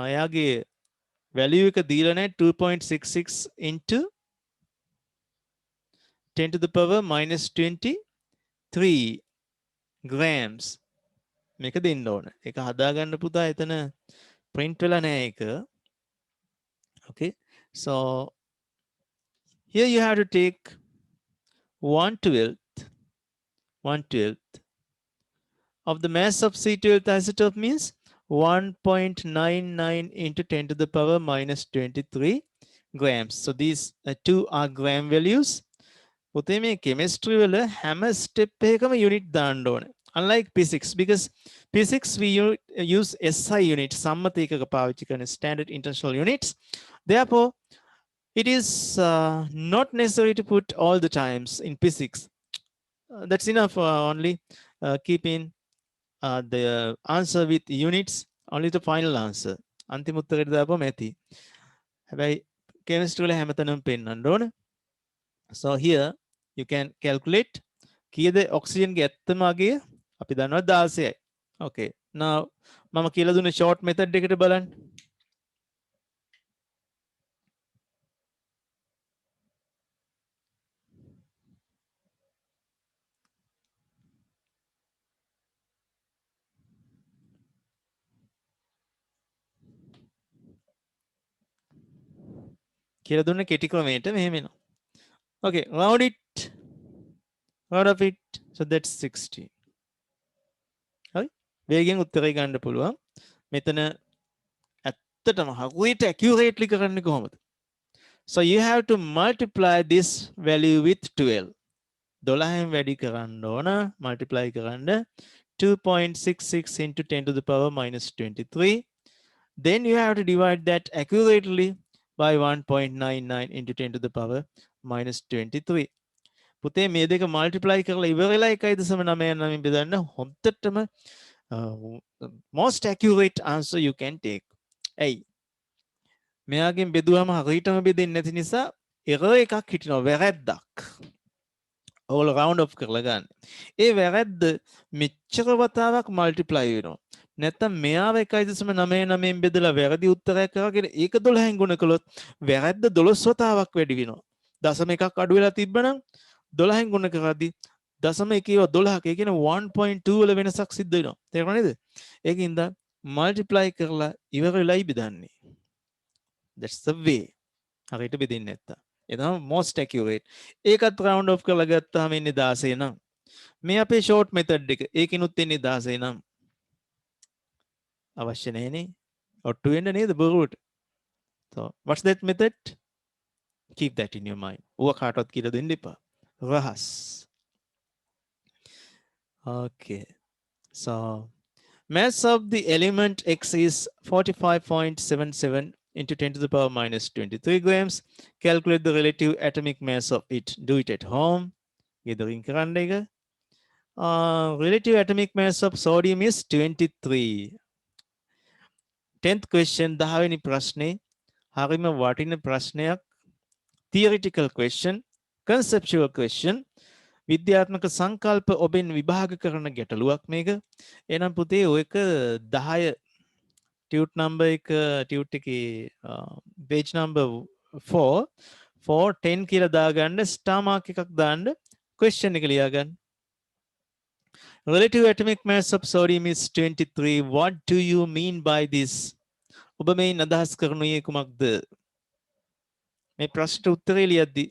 එයාගේ value එක දීලා නැහැ 2.66 into 10 to the power minus 23 grams මේක දෙන්න ඕන. ඒක හදාගන්න පුතා එතන print වෙලා නැහැ ඒක. Okay. So here you have to take 1/12 1/12 of the mass of C12 isotope means 1.99 into 10 to the power minus 23 grams. So these two are gram values. පුතේ මේ chemistry වල හැම step එකකම unit දාන්න ඕනේ. Unlike physics, because physics we use SI unit, සම්මත ඒකක පාවිච්චි කරන standard international units. Therefore, it is not necessary to put all the times in physics. That's enough. Only keeping the answer with units, only the final answer. අන්තිම උත්තරයට දාපුවම ඇති. හැබැයි chemistry වල හැමතැනම පෙන්නන්න ඕන. So here you can calculate කීයද oxygen ගේ ඇත්තම අගය? අපි දන්නවා 16යි. Okay. Now මම කියලා දුන්න short method එකට බලන්න. කියලා දුන්න කෙටි ක්‍රමයට මෙහෙම එනවා. Okay, round of it. So that's 60. හරි? වේගෙන් උත්තරය ගන්න පුළුවන්. මෙතන ඇත්තටම හරියට accurately කරන්නේ කොහොමද? So you have to multiply this value with 12. 12න් වැඩි කරන්න ඕන, multiply කරන්න 2.66 into 10 to the power minus 23. Then you have to divide that accurately by 1.99 into 10 to the power minus 23. පුතේ මේ දෙක multiply කරලා ඉවරලා 1.99 බෙදන්න හොඳටම most accurate answer you can take. ඇයි? මෙයාගෙන් බෙදුවම හරියටම බෙදෙන්නේ නැති නිසා error එකක් හිටිනවා, වැරැද්දක්. all round off කරලා ගන්න. ඒ වැරැද්ද මෙච්චර වතාවක් multiply වෙනවා. නැත්තම් මෙයාව 1.99 බෙදලා වැරදි උත්තරයක් කරගෙන ඒක 12න් ගුණ කළොත් වැරද්ද 12 වතාවක් වැඩි වෙනවා. දශම එකක් අඩු වෙලා තිබ්බනම් 12න් ගුණ කරද්දී දශම එකේව 12ක ඒ කියන්නේ 1.2 වල වෙනසක් සිද්ධ වෙනවා. තේරුණා නේද? ඒකින්ද multiply කරලා ඉවර වෙලයි බෙදන්නේ. That's the way. හරියට බෙදෙන්නේ නැත්තම්. ඒ තමයි most accurate. ඒකත් round off කරලා ගත්තාම ඉන්නේ 16 නම්. මේ අපේ short method එක. ඒකිනුත් ඉන්නේ 16 නම්. අවශ්‍ය නැහැනේ. ඔට්ටු වෙන්න නේද බොරුවට. So what's that method? Keep that in your mind. ඌව කාටවත් කියලා දෙන්න එපා. රහස්. Okay. So mass of the element X is 45.77 into 10 to the power minus 23 grams. Calculate the relative atomic mass of it. Do it at home. ගෙදරින් කරන්න එක. Relative atomic mass of sodium is 23. 10th question, 10 වෙනි ප්‍රශ්නේ. හරිම වටින ප්‍රශ්නයක්. Theoretical question, conceptual question. විද්‍යාත්මක සංකල්ප ඔබෙන් විභාග කරන ගැටලුවක් මේක. එහෙනම් පුතේ ඔයක 10 ටියුට් නම්බර් එක ටියුට් එකේ page number 4 10 කියලා දාගන්න star mark එකක් දාන්න question එක ලියා ගන්න. Relative atomic mass of sodium is 23. What do you mean by this? ඔබ මේන් අදහස් කරනුයේ කුමක්ද? මේ ප්‍රශ්නට උත්තරය ලියද්දී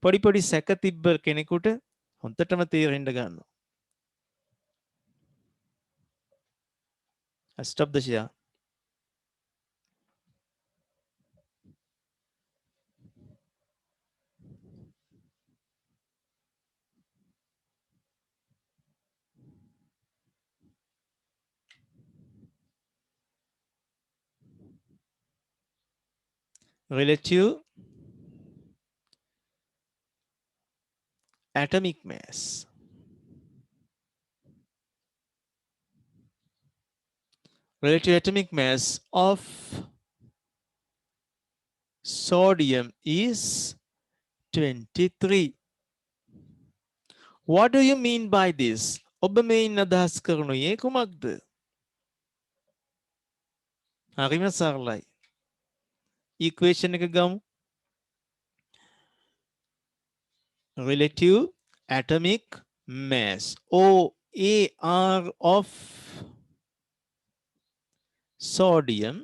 පොඩි පොඩි සැක තිබ්බ කෙනෙකුට හොඳටම තේරෙන්න ගන්නවා. Stop the share. Relative atomic mass. Relative atomic mass of sodium is 23. What do you mean by this? ඔබ මේන් අදහස් කරනුයේ කුමක්ද? හරිම සරලයි. equation එක ගමු. Relative atomic mass. O AR of sodium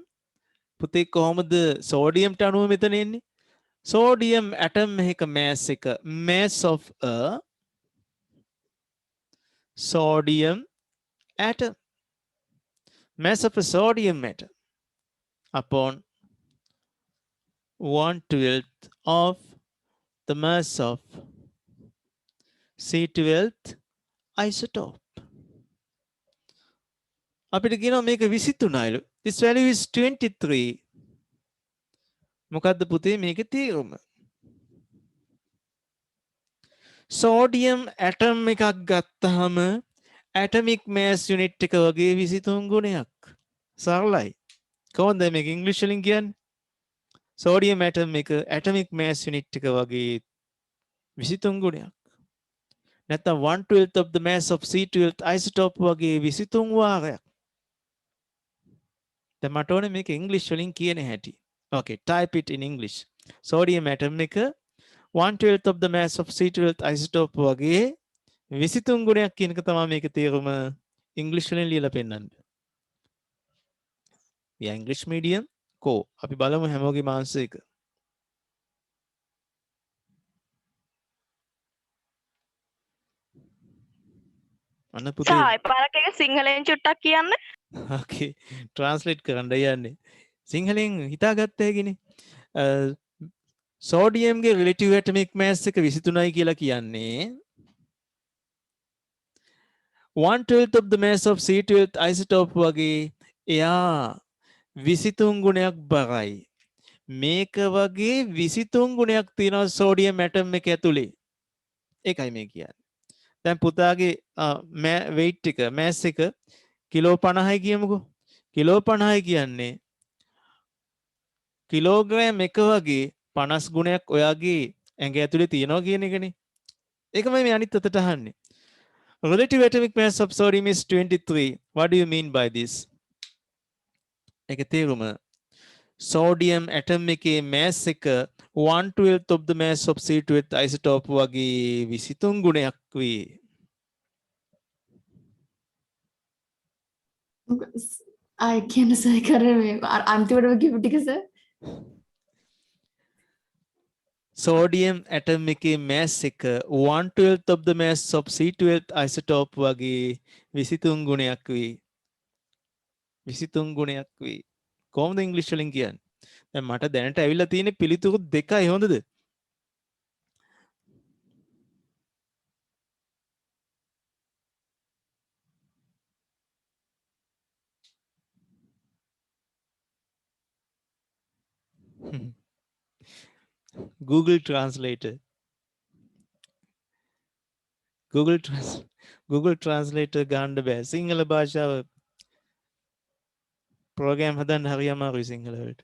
පුතේ කොහොමද sodium ට අණුව මෙතන එන්නේ? sodium atom එක mass එක mass of a sodium atom, mass of a sodium atom upon 1/12 of the mass of C12th isotope. අපිට කියනවා මේක 23යිලු. This value is 23. මොකද්ද පුතේ මේකේ තේරුම? sodium atom එකක් ගත්තාම atomic mass unit එක වගේ 23 ගුණයක්. සරලයි. කොහොමද මේක ඉංග්‍රීසි වලින් කියන්නේ? sodium atom එක atomic mass unit එක වගේ 23 ගුණයක්. නැත්නම් 1/12 of the mass of C12th isotope වගේ 23 වාරයක්. දැන් මට ඕනේ මේක ඉංග්‍රීසි වලින් කියන හැටි. Okay, type it in English. Sodium atom එක 1/12 of the mass of C12th isotope වගේ 23 ගුණයක් කියන එක තමයි මේක තේරුම. ඉංග්‍රීසි වලින් ලියලා පෙන්නන්න. Yeah, English medium කෝ අපි බලමු හැමෝගේම ආන්සර් එක. අන්න පුතේ සායි පාරක් එක සිංහලෙන් චුට්ටක් කියන්න. okay, translate කරන්න යන්නේ. සිංහලෙන් හිතාගත්ත හැකිනේ. sodium ගේ relative atomic mass එක 23යි කියලා කියන්නේ 1/12 of the mass of C12th isotope වගේ එයා 23 ගුණයක් බරයි. මේක වගේ 23 ගුණයක් තියෙනවා sodium atom එක ඇතුලේ. ඒකයි මේ කියන්නේ. දැන් පුතාගේ weight එක mass එක කිලෝ 50යි කියමුකෝ. කිලෝ 50යි කියන්නේ කිලෝග්‍රෑම් එක වගේ 50 ගුණයක් ඔයාගේ ඇඟ ඇතුලේ තියෙනවා කියන එකනේ. ඒකමයි මේ අනිත් අතට අහන්නේ. Relative atomic mass of sodium is 23. What do you mean by this? ඒක තේරුම sodium atom එකේ mass එක 1/12 of the mass of C12th isotope වගේ 23 ගුණයක් වේ. I can't say කරන්නේ අන්තිමටම කිව්ව ටික සර්. sodium atom එකේ mass එක 1/12 of the mass of C12th isotope වගේ 23 ගුණයක් වේ. 23 ගුණයක් වේ. කොහොමද ඉංග්‍රීසි වලින් කියන්නේ? දැන් මට දැනට ඇවිල්ලා තියෙන පිළිතුරු දෙකයි හොඳද? Google Translator. Google Translator ගන්න බෑ. සිංහල භාෂාව ප්‍රෝග්‍රෑම් හදන්න හරි අමාරුයි සිංහල වලට.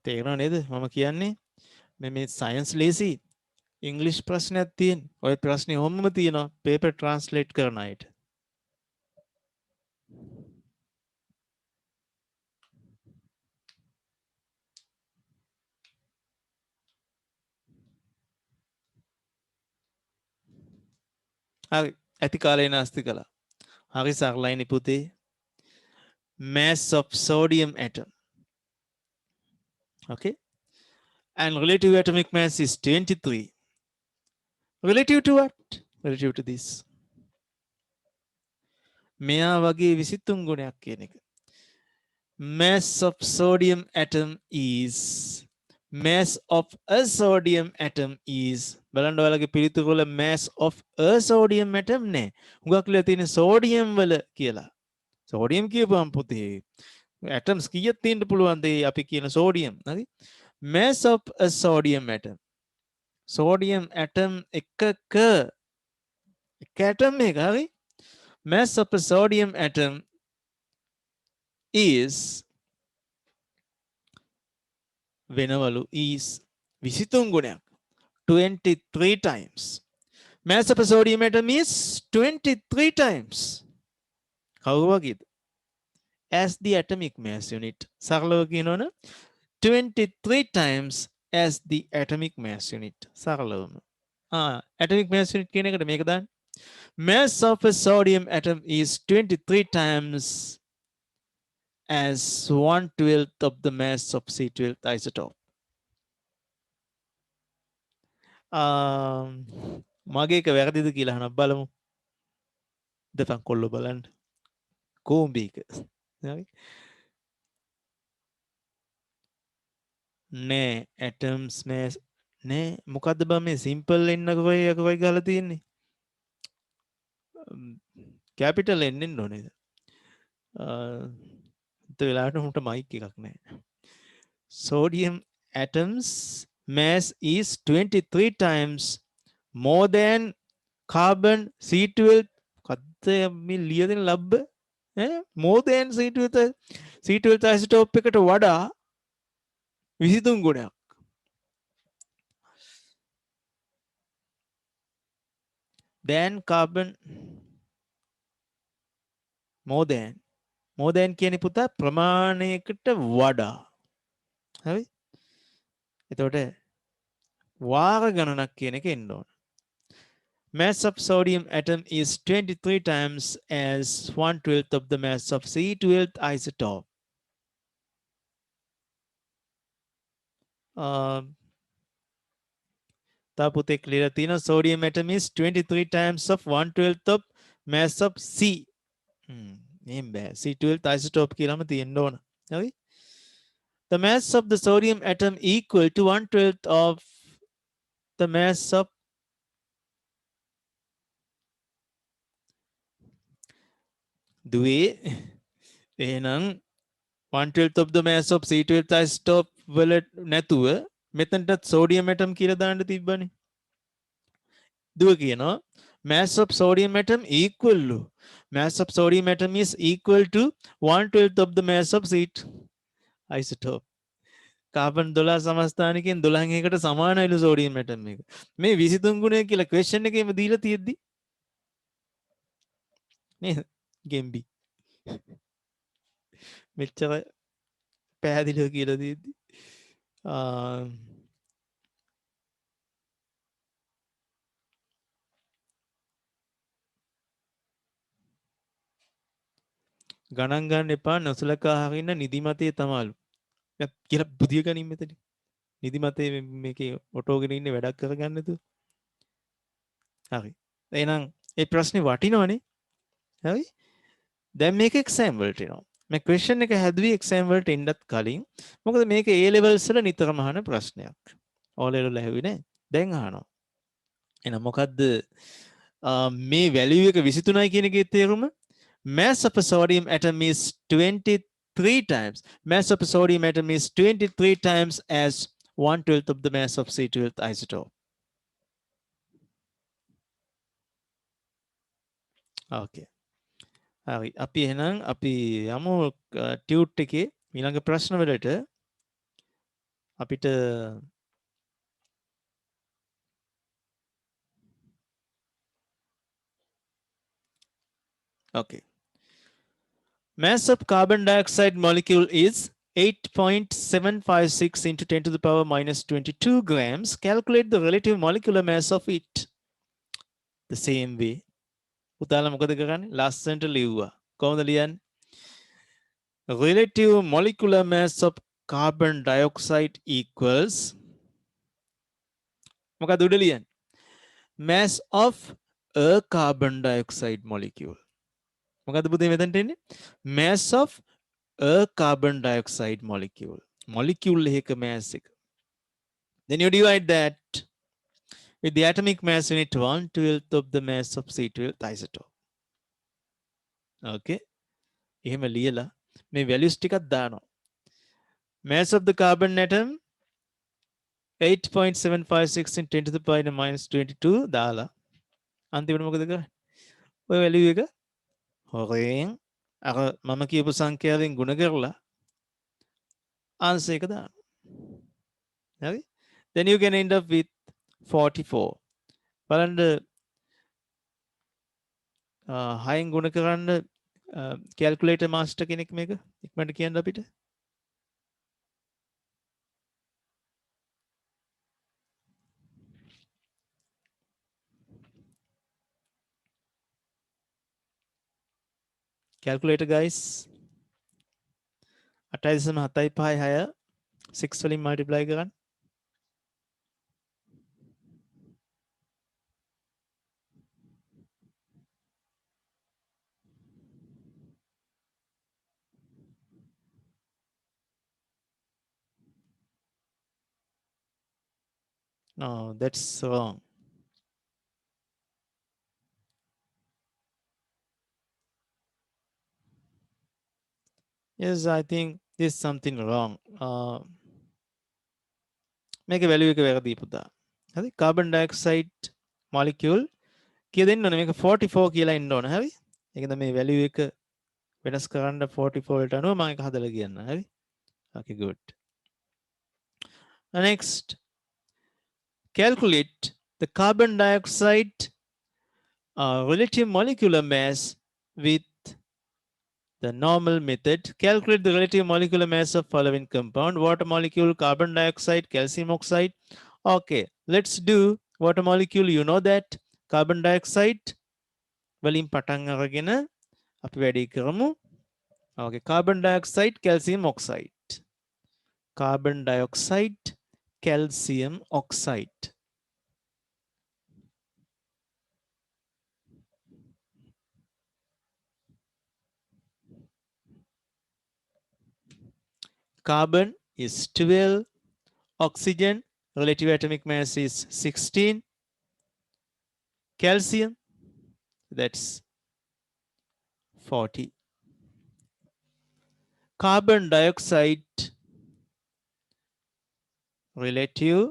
තේරෙනව නේද මම කියන්නේ? මේ සයන්ස් ලේසි. ඉංග්‍රීසි ප්‍රශ්නයක් තියෙන. ඔය ප්‍රශ්නේ ඔහොමම තියෙනවා පේපර් ට්‍රාන්ස්ලේට් කරන අයට. හරි ඇති කාලේ නාස්ති කළා. හරි සරලයිනේ පුතේ. Mass of sodium atom. Okay. And relative atomic mass is 23. Relative to what? Relative to this. මෙයා වගේ 23 ගුණයක් කියන එක. Mass of sodium atom is mass of a sodium atom is බලන්න ඔයාලගේ පිළිතුරු වල mass of a sodium atom නෑ. හුඟක් ලියලා තියෙන sodium වල කියලා. sodium කියපුවම පුතේ atoms කීයක් තියෙන්න පුළුවන්ද අපි කියන sodium හරි? Mass of a sodium atom. sodium atom එකක එක atom එක හරි? Mass of a sodium atom is වෙනවලු is 23 ගුණයක් 23 times. Mass of a sodium atom is 23 times. කවුරු වගේද? As the atomic mass unit. සරලව කියනවනේ 23 times as the atomic mass unit. සරලවම. Atomic mass unit කියන එකට මේක දාන්න. Mass of a sodium atom is 23 times as 1/12 of the mass of C12 isotope. මගේ එක වැරදිද කියලා අහන්න බලමු. දෙපන් කොල්ල බලන්න. කෝම්බේක. හරි. නෑ atoms mass නෑ මොකද්ද බං මේ සිම්පල් එන්නක කොයි ගහලා තියෙන්නේ? කැපිටල් එන්නෙන්න ඕනේද? වෙලාට උන්ට මයික් එකක් නෑ. Sodium atoms mass is 23 times more than carbon C12 කද්ද මේ ලියදෙන ලබ්බ more than C12 isotope එකට වඩා 23 ගුණයක්. then carbon more than කියන්නේ පුතා ප්‍රමාණයකට වඩා. හරි? එතකොට වාර ගණනක් කියන එක එන්න ඕන. Mass of sodium atom is 23 times as 1/12 of the mass of C12 isotope. තාපුතේ ක්ලියර් තියෙනවා sodium atom is 23 times of 1/12 of mass of C. එහෙම බෑ. C12 isotope කියලාම තියෙන්න ඕන. හරි? The mass of the sodium atom equal to 1/12 of the mass of දුවේ එහෙනම් 1/12 of the mass of C12 isotope වල නැතුව මෙතනටත් sodium atom කියලා දාන්න තිබ්බනේ. දුව කියනවා mass of sodium atom equal to mass of sodium atom is equal to 1/12 of the mass of C isotope. Carbon 12 සමස්ථානිකෙන් 12 එකට සමානයිලු sodium atom එක. මේ 23 ගුණය කියලා question එකේම දීලා තියෙද්දි නේද? ගෙම්බි. මෙච්චර පැහැදිලිව කියලා තියෙද්දි ගණන් ගන්න එපා නොසලකා හරින්න නිදිමතේ තමයිලු. කියලා බුදිය ගනින් මෙතන. නිදිමතේ මේකේ ඔටෝගෙන ඉන්නේ වැඩක් කරගන්න නැතුව. හරි. එහෙනම් ඒ ප්‍රශ්නේ වටිනවනේ. හරි? දැන් මේක එක්සෑම් වලට එනවා. මේ ක්වෙස්චන් එක හැදුවේ එක්සෑම් වලට එන්නත් කලින්. මොකද මේක A levels වල නිතරම අහන ප්‍රශ්නයක්. O level ඇහුවේ නෑ. දැන් අහනවා. එහෙනම් මොකද්ද මේ වැලියු එක 23යි කියන එකේ තේරුම? Mass of a sodium atom is 23 times. Mass of a sodium atom is 23 times as 1/12 of the mass of C12 isotope. Okay. හරි. අපි එහෙනම් අපි යමු ටියුට් එකේ ඊළඟ ප්‍රශ්න වලට. අපිට okay. Mass of carbon dioxide molecule is 8.756 into 10 to the power minus 22 grams. Calculate the relative molecular mass of it. The same way. උතාලා මොකද කරන්නේ? ලස්සනට ලිව්වා. කොහොමද ලියන්නේ? Relative molecular mass of carbon dioxide equals මොකද උඩ ලියන්නේ? Mass of a carbon dioxide molecule. මොකද පුතේ මෙතනට එන්නේ? Mass of a carbon dioxide molecule. Molecule එකක mass එක. Then you divide that with the atomic mass unit 1/12 of the mass of C12 isotope. Okay. එහෙම ලියලා මේ values ටිකක් දානවා. Mass of the carbon atom 8.756 in 10 to the power minus 22 දාලා අන්තිමට මොකද කරන්නේ? ඔය value එක හොරෙන් අර මම කියපු සංඛ්‍යාවෙන් ගුණ කරලා answer එක දානවා. හරි? Then you can end up with 44. බලන්න 6න් ගුණ කරන්න calculator master කෙනෙක් මේක ඉක්මනට කියන්න අපිට. calculator guys 8.756 6 වලින් multiply කරන්න. No, that's wrong. Yes, I think there's something wrong. මේක වැලියු එක වැරදි පුතා. හරි carbon dioxide molecule කියලා දෙන්න ඕනේ. මේක 44 කියලා ඉන්න ඕන. හරි. ඒකද මේ වැලියු එක වෙනස් කරන්න 44 වලට අනුව මම ඒක හදලා කියන්න. හරි. Okay, good. Next, calculate the carbon dioxide relative molecular mass with the normal method. Calculate the relative molecular mass of following compound: water molecule, carbon dioxide, calcium oxide. Okay, let's do water molecule. You know that carbon dioxide වලින් පටන් අරගෙන අපි වැඩි කරමු. Okay, carbon dioxide, calcium oxide. Carbon dioxide, calcium oxide. Carbon is 12, oxygen relative atomic mass is 16, calcium that's 40. Carbon dioxide relative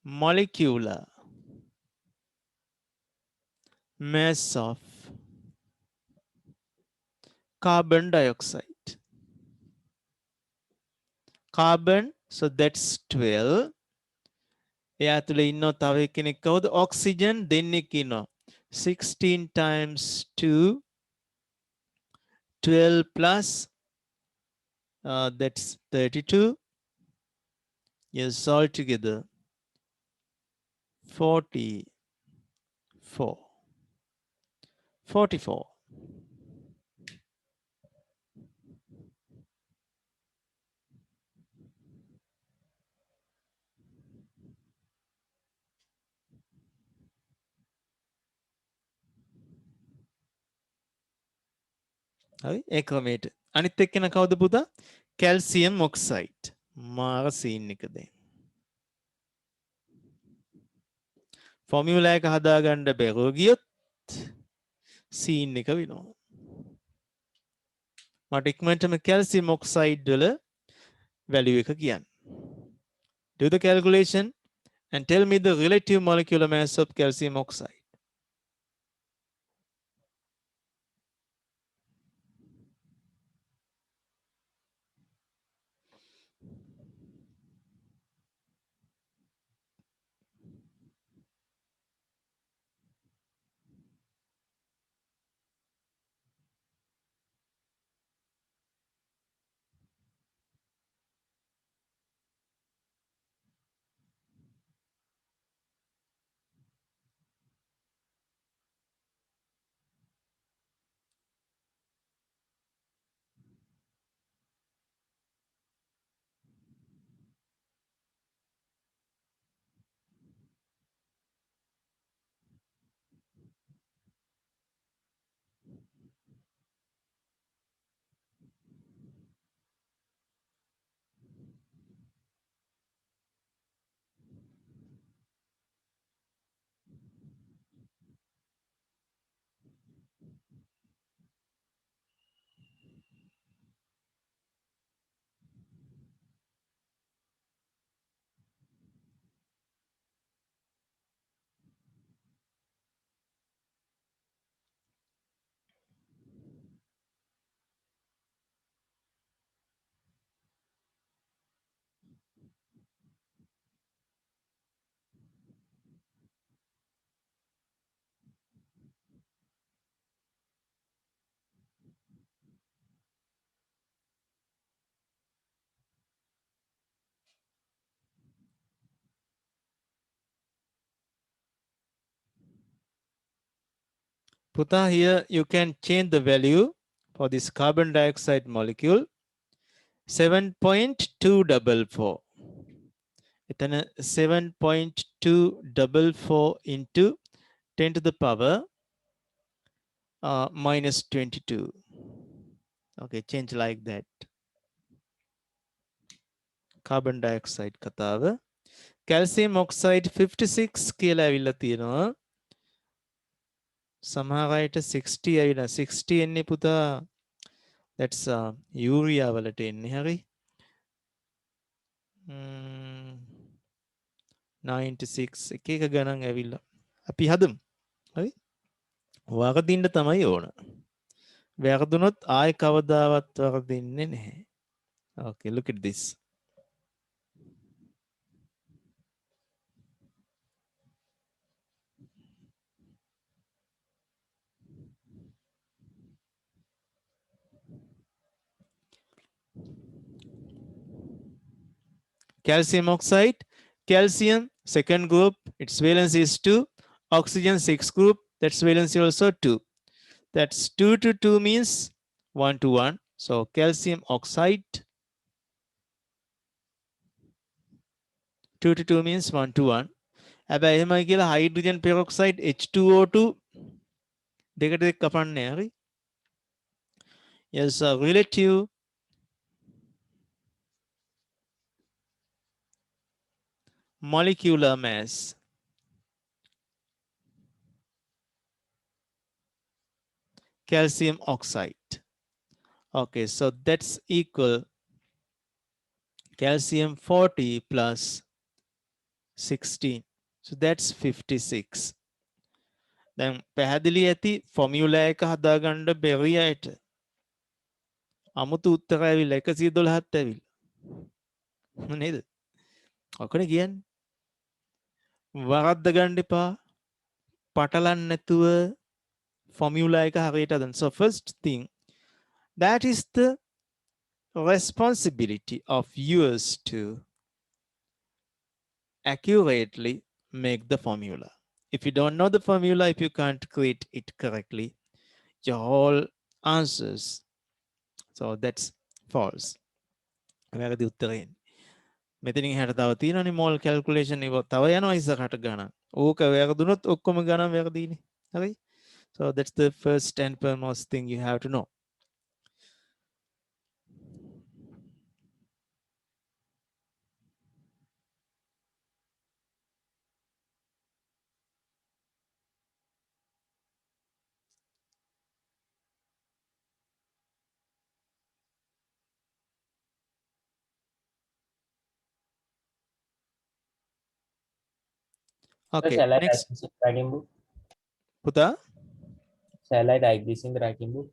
molecular mass of carbon dioxide. Carbon, so that's 12. එයා තුළ ඉන්නව තව කෙනෙක් කවුද? oxygen දෙන්නෙක් ඉන්නවා. 16 times 2, 12 plus that's 32. Yes, all together 44. 44. හරි ඒ ක්‍රමයට. අනිත් එක්කෙනා කවුද පුතා? Calcium oxide. මාර සීන් එක දැන්. ෆෝමියුලා එක හදාගන්න බැරුව ගියොත් සීන් එක වෙනවා. මට ඉක්මනටම කැල්සියම් ඔක්සයිඩ් වල වැලියු එක කියන්න. Do the calculation and tell me the relative molecular mass of calcium oxide. Puta, here you can change the value for this carbon dioxide molecule 7.244. එතන 7.244 into 10 to the power minus 22. Okay, change like that. Carbon dioxide කතාව. Calcium oxide 56 කියලා ඇවිල්ලා තියෙනවා. සමහර අයට 60 ඇවිල්ලා 60 එන්නේ පුතා. That's urea වලට එන්නේ හරි. 96 එක එක ගණන් ඇවිල්ලා. අපි හදමු. හරි? වරදින්න තමයි ඕන. වැරදුනොත් ආයෙ කවදාවත් වරදින්නේ නැහැ. Okay, look at this. Calcium oxide, calcium, second group, its valency is 2. Oxygen, 6th group, that's valency also 2. That's 2 to 2 means 1 to 1. So calcium oxide, 2 to 2 means 1 to 1. හැබැයි එහෙමයි කියලා hydrogen peroxide H2O2 දෙකට දෙක කපන්නේ හරි. Yes, relative molecular mass. Calcium oxide. Okay, so that's equal calcium 40 plus 16. So that's 56. දැන් පැහැදිලි ඇති ෆොමියුලා එක හදාගන්න බැරි අයට අමුතු උත්තර ඇවිල්ලා 112ත් ඇවිල්ලා නේද? ඔකනේ කියන්නේ. වරද්ද ගන්න එපා. පටලන්න නැතුව ෆොමියුලා එක හරියට හදන්න. So first thing, that is the responsibility of yours to accurately make the formula. If you don't know the formula, if you can't create it correctly, your whole answers, so that's false. වැරදි උත්තරේ. මෙතනින් හැට තව තියෙනනේ මෝල් calculation එක තව යනවා ඉස්සරහට ගණන්. ඕක වැරදුනොත් ඔක්කොම ගණන් වැරදීනේ. හරි? So that's the first and foremost thing you have to know. Okay, Shall I write next. this in the writing book? Puta? Shall I write this in the writing book?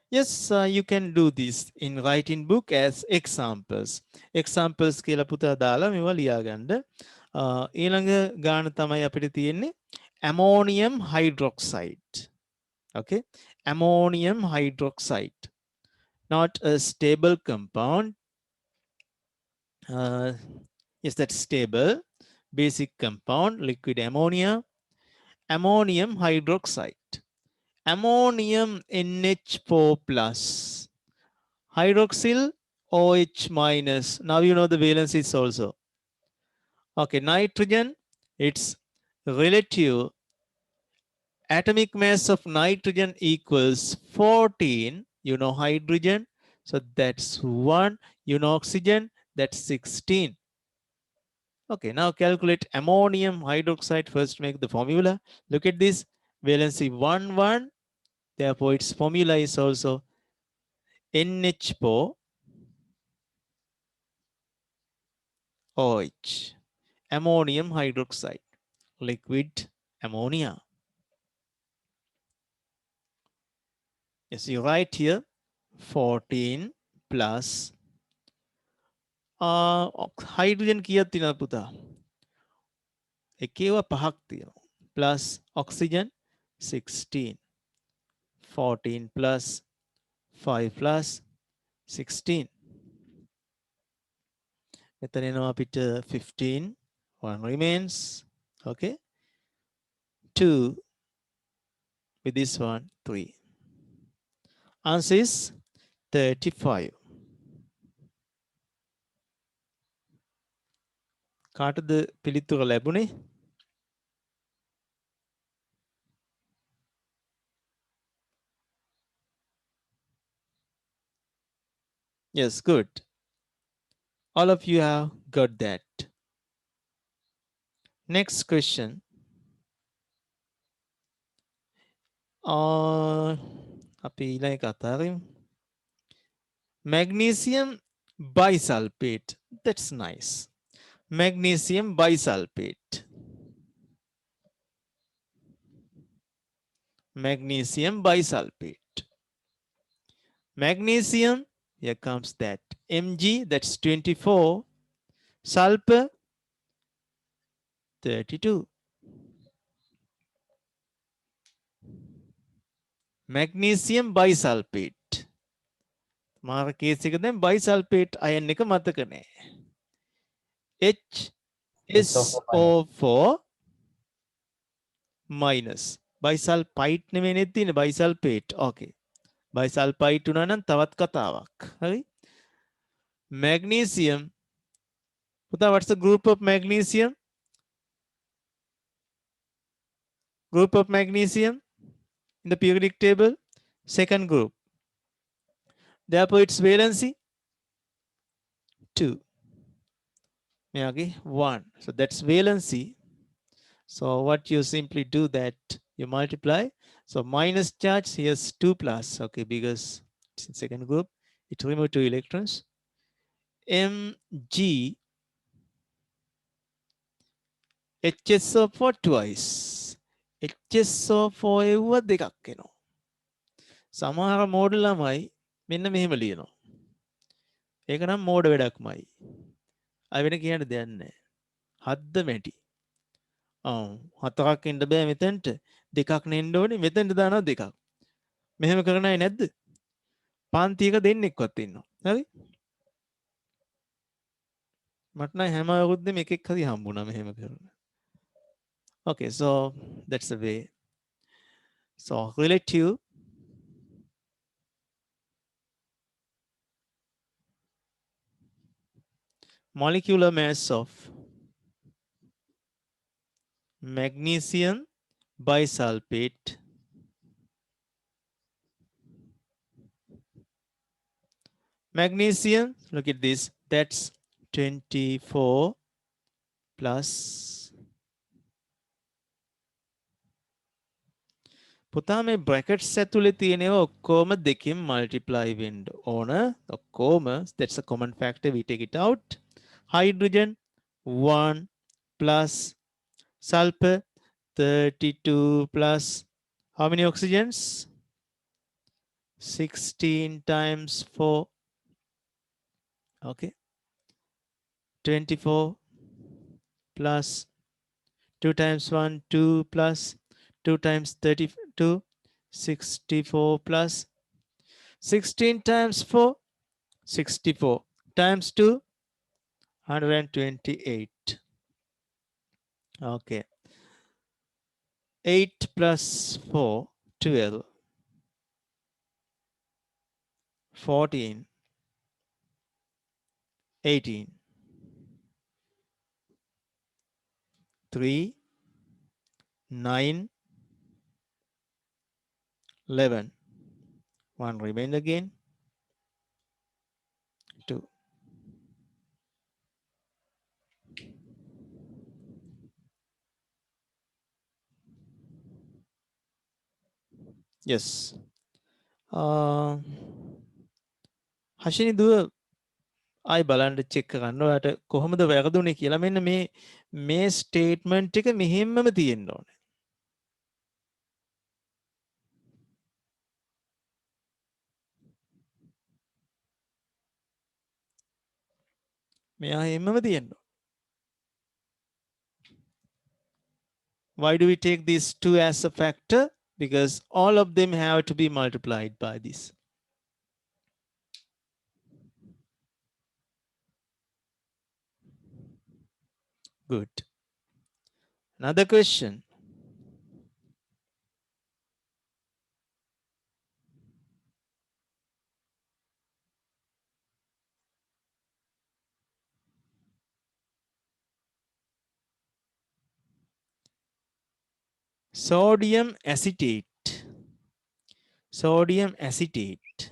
Yes, you can do this in writing book as examples. Examples කියලා පුතා දාලා මේවා ලියාගන්න. ඊළඟ ගාන තමයි අපිට තියෙන්නේ ammonium hydroxide. Okay, ammonium hydroxide, not a stable compound. Is that stable basic compound, liquid ammonia, ammonium hydroxide, ammonium NH4 plus, hydroxyl OH minus. Now you know the valencies also. Okay, nitrogen, its relative atomic mass of nitrogen equals 14. You know hydrogen, so that's 1. You know oxygen, that's 16. Okay, now calculate ammonium hydroxide. First make the formula. Look at this, valency 1, 1. Therefore, its formula is also NH4 OH, ammonium hydroxide, liquid ammonia. Yes, you write here 14 plus hydrogen kiyat තියෙනවද පුතා? එකේව පහක් තියෙනවා. Plus oxygen 16. 14 plus 5 plus 16. මෙතන එනවා අපිට 15. 1 remains. Okay. 2 with this one 3. Answer is 35. කාටද පිළිතුර ලැබුණේ? Yes, good. All of you have got that. Next question. අපි ඊළඟ කතාවෙමු. Magnesium bisulfate. That's nice. Magnesium bisulfate. Magnesium bisulfate. Magnesium, here comes that. Mg, that's 24. Sulfur, 32. Magnesium bisulfate. මාර case එක දැන් bisulfate අයන් එක මතක නෑ. HSO4 minus. bisulfite නෙමෙයි තියෙන්නේ bisulfate. Okay. bisulfite උනා නම් තවත් කතාවක්. හරි? Magnesium. පුතා, what's the group of magnesium? Group of magnesium in the periodic table? Second group. Therefore, its valency 2. Okay, 1. So that's valency. So what you simply do that you multiply. So minus charge, here's 2 plus. Okay, because it's in second group, it removes 2 electrons. Mg HSO4 twice. HSO4 එව්ව දෙකක් එනවා. සමහර mode ළමයි මෙන්න මෙහෙම ලියනවා. ඒක නම් මෝඩ වැඩක්මයි. අය වෙන කියන්න දෙයක් නැහැ. හද්ද මැටි. හතරක් එන්න බෑ මෙතෙන්ට. දෙකක් නෙන්න ඕනේ. මෙතෙන්ට දානවා දෙකක්. මෙහෙම කරන අය නැද්ද? පන්තියක දෙන්නෙක්වත් ඉන්නවා. හරි? මට නම් හැම අවුරුද්දෙම එකෙක් හරි හම්බුණා මෙහෙම කරන. Okay, so that's the way. So relative molecular mass of magnesium bisulfate magnesium, look at this, that's 24 plus පුතා මේ brackets ඇතුලේ තියෙනවා ඔක්කොම දෙකෙන් multiply වෙන්න ඕන. ඔක්කොම, that's a common factor, we take it out. Hydrogen 1 plus sulfur 32 plus how many oxygens? 16 times 4. Okay. 24 plus 2 times 1, 2 plus 2 times 32, 64 plus 16 times 4, 64 times 2, 128. Okay. 8 plus 4, 12. 14, 18, 3, 9, 11. 1 remain again. 2. Yes. Hashini දුව ආයි බලන්න චෙක් කරන්න ඔයාලට කොහොමද වැරදුනේ කියලා. මෙන්න මේ ස්ටේට්මන්ට් එක මෙහෙම්මම තියෙන්න ඕනේ. මෙයා හැමම තියෙන්න ඕනේ. Why do we take these two as a factor? Because all of them have to be multiplied by this. Good. Another question. Sodium acetate. Sodium acetate.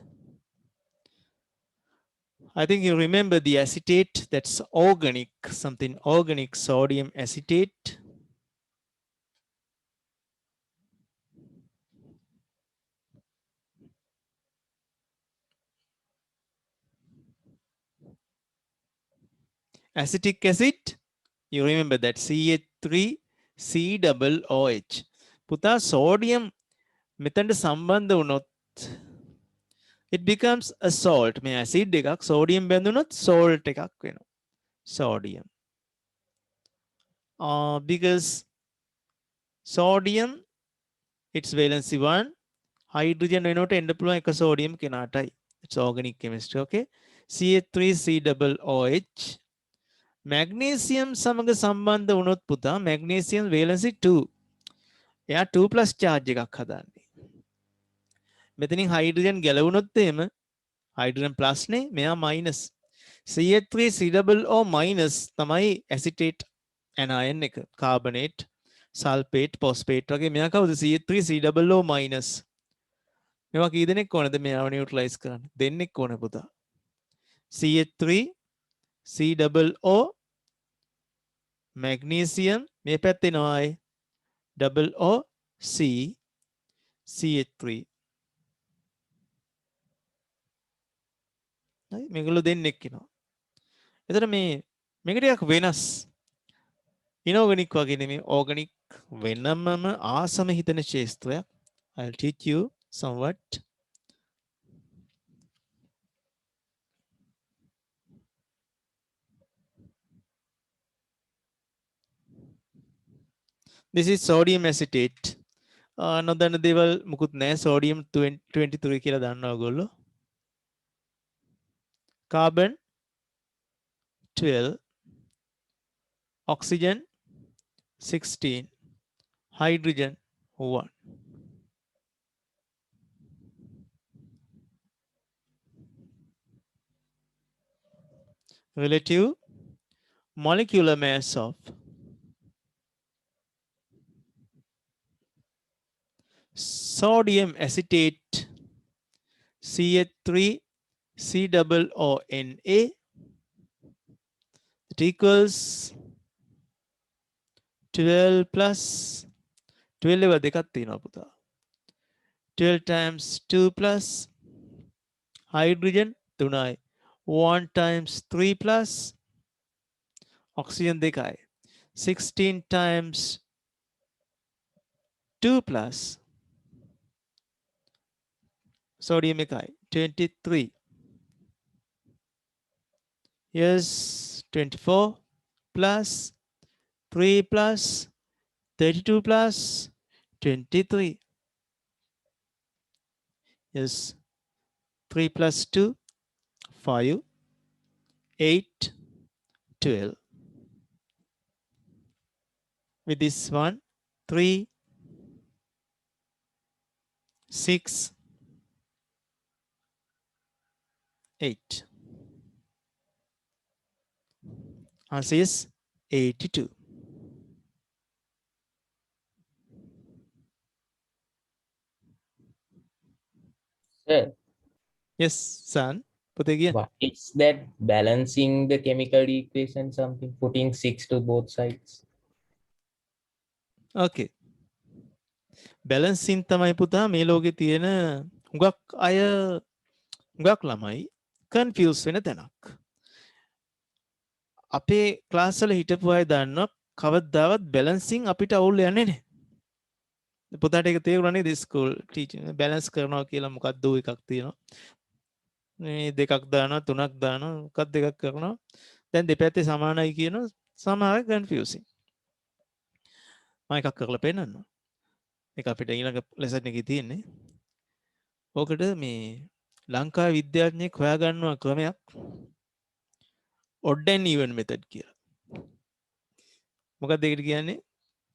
I think you remember the acetate, that's organic, something organic, sodium acetate. Acetic acid, you remember that CH3COOH. පුතා sodium මෙතනට සම්බන්ධ වුණොත් it becomes a salt. මේ acid එකක් sodium බැඳුනොත් salt එකක් වෙනවා. Sodium. Because sodium, its valency 1, hydrogen වෙනකොට එන්න පුළුවන් එක sodium කෙනාටයි. It's organic chemistry, okay? CH3COOH. Magnesium සමග සම්බන්ධ වුණොත් පුතා magnesium valency 2. එයා 2+ charge එකක් හදන්නේ. මෙතනින් hydrogen ගැලවුණොත් එහෙම hydrogen plus නේ, මෙයා minus. CH3COO minus තමයි acetate anion එක. carbonate, sulfate, phosphate වගේ මෙයා කවුද? CH3COO minus. මේවා කී දෙනෙක් ඕනද මෙයාව නියුට්‍රලයිස් කරන්න? දෙන්නෙක් ඕන පුතා. CH3COO magnesium මේ පැත්තේ නෝයි OOC CH3. හරි මේගොල්ලෝ දෙන්නෙක් එනවා. එතන මේක ටිකක් වෙනස්. inorganic වගේ නෙමෙයි, organic වෙනමම ආසම හිතන ශේෂ්ත්‍රයක්. I'll teach you somewhat. This is sodium acetate. නොදන්න දේවල් මුකුත් නැහැ. sodium 23 කියලා දන්නවා ඔයගොල්ලෝ. carbon 12, oxygen 16, hydrogen 1. Relative molecular mass of sodium acetate CH3COONA, it equals 12 plus 12 දෙකක් තියෙනවා පුතා. 12 times 2 plus hydrogen 3යි. 1 times 3 plus oxygen 2යි. 16 times 2 plus sodium 1යි. 23. Yes, 24 plus 3 plus 32 plus 23. Yes, 3 plus 2, 5, 8, 12. With this one, 3, 6, 8. Answer is 82. Sir, Yes, son. Put again. what is that balancing the chemical equation something? Putting 6 to both sides. Okay. Balancing තමයි පුතා මේ ලෝකේ තියෙන හුඟක් අය හුඟක් ළමයි confuse වෙන තැනක්. අපේ ක්ලාස් වල හිටපු අය දන්නවා කවදාවත් balancing අපිට අවුල් යන්නේ නැහැ. පුතාට ඒක තේරුණා නේද ස්කූල් ටීචර් බැලන්ස් කරනවා කියලා මොකක්ද එකක් තියෙනවා. මේ දෙකක් දානවා තුනක් දානවා මොකක්ද දෙකක් කරනවා. දැන් දෙපැත්තේ සමානයි කියනවා සමහර confusing. මම එකක් කරලා පෙන්නන්නම්. ඒක අපිට ඊළඟ ලෙසන් එකේ තියෙන්නේ. ඕකට මේ ලංකාවේ විද්‍යාඥයෙක් හොයාගන්නවා ක්‍රමයක් odd and even method කියලා. මොකක්ද ඒකට කියන්නේ?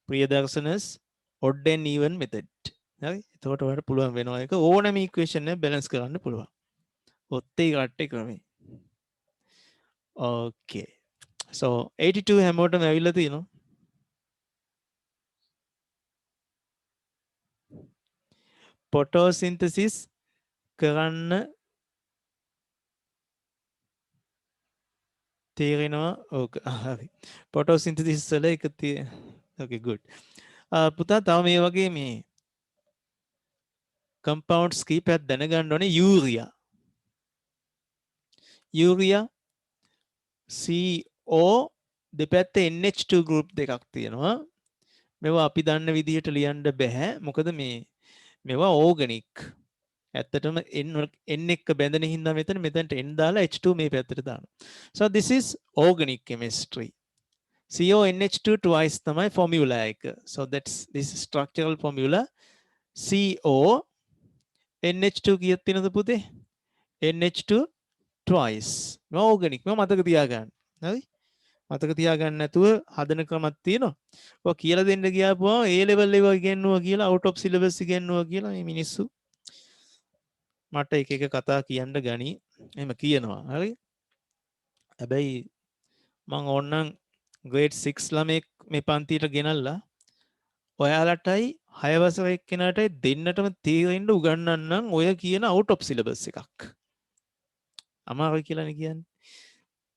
ප්‍රියදර්ශනස් odd and even method. හරි. එතකොට ඔයාලට පුළුවන් වෙනවා ඒක ඕනම equation එක balance කරන්න පුළුවන්. ඔත්තේ කට්ටේ ක්‍රමේ. Okay. So 82 හැමෝටම ඇවිල්ලා තියෙනවා. photosynthesis කරන්න තේරෙනවා ඕක හරි photosynthesis වල එක okay good පුතා තව මේ වගේ මේ compounds කීපයක් දැනගන්න ඕනේ urea CO දෙපැත්තේ NH2 group දෙකක් තියෙනවා මේවා අපි දන්න විදිහට ලියන්න බෑ මොකද මේවා organic ඇත්තටම N එක බැඳෙන හින්දා මෙතනට N දාලා H2 මේ පැත්තට දානවා so this is organic chemistry CONH2 twice තමයි formula එක so that's this structural formula CO NH2 කීයක් තියෙනවද පුතේ NH2 twice මේ organic මේ මතක තියාගන්න හරි මතක තියාගන්න නැතුව හදන ක්‍රමයක් තියෙනවා ඔය කියලා දෙන්න ගියාපුවා A level ඒවා ඉගෙනුවා කියලා out of syllabus ඉගෙනුවා කියලා මේ මිනිස්සු මට එක එක කතා කියන්න ගනි එහෙම කියනවා හරි හැබැයි මම ඕන්නම් grade 6 ළමෙක් මේ පන්තියට ගෙනල්ලා ඔයාලටයි 6 වසර එක්කෙනාටයි දෙන්නටම තේරෙන්න උගන්වන්නම් ඔය කියන out of syllabus එකක් අමාරුයි කියලානේ කියන්නේ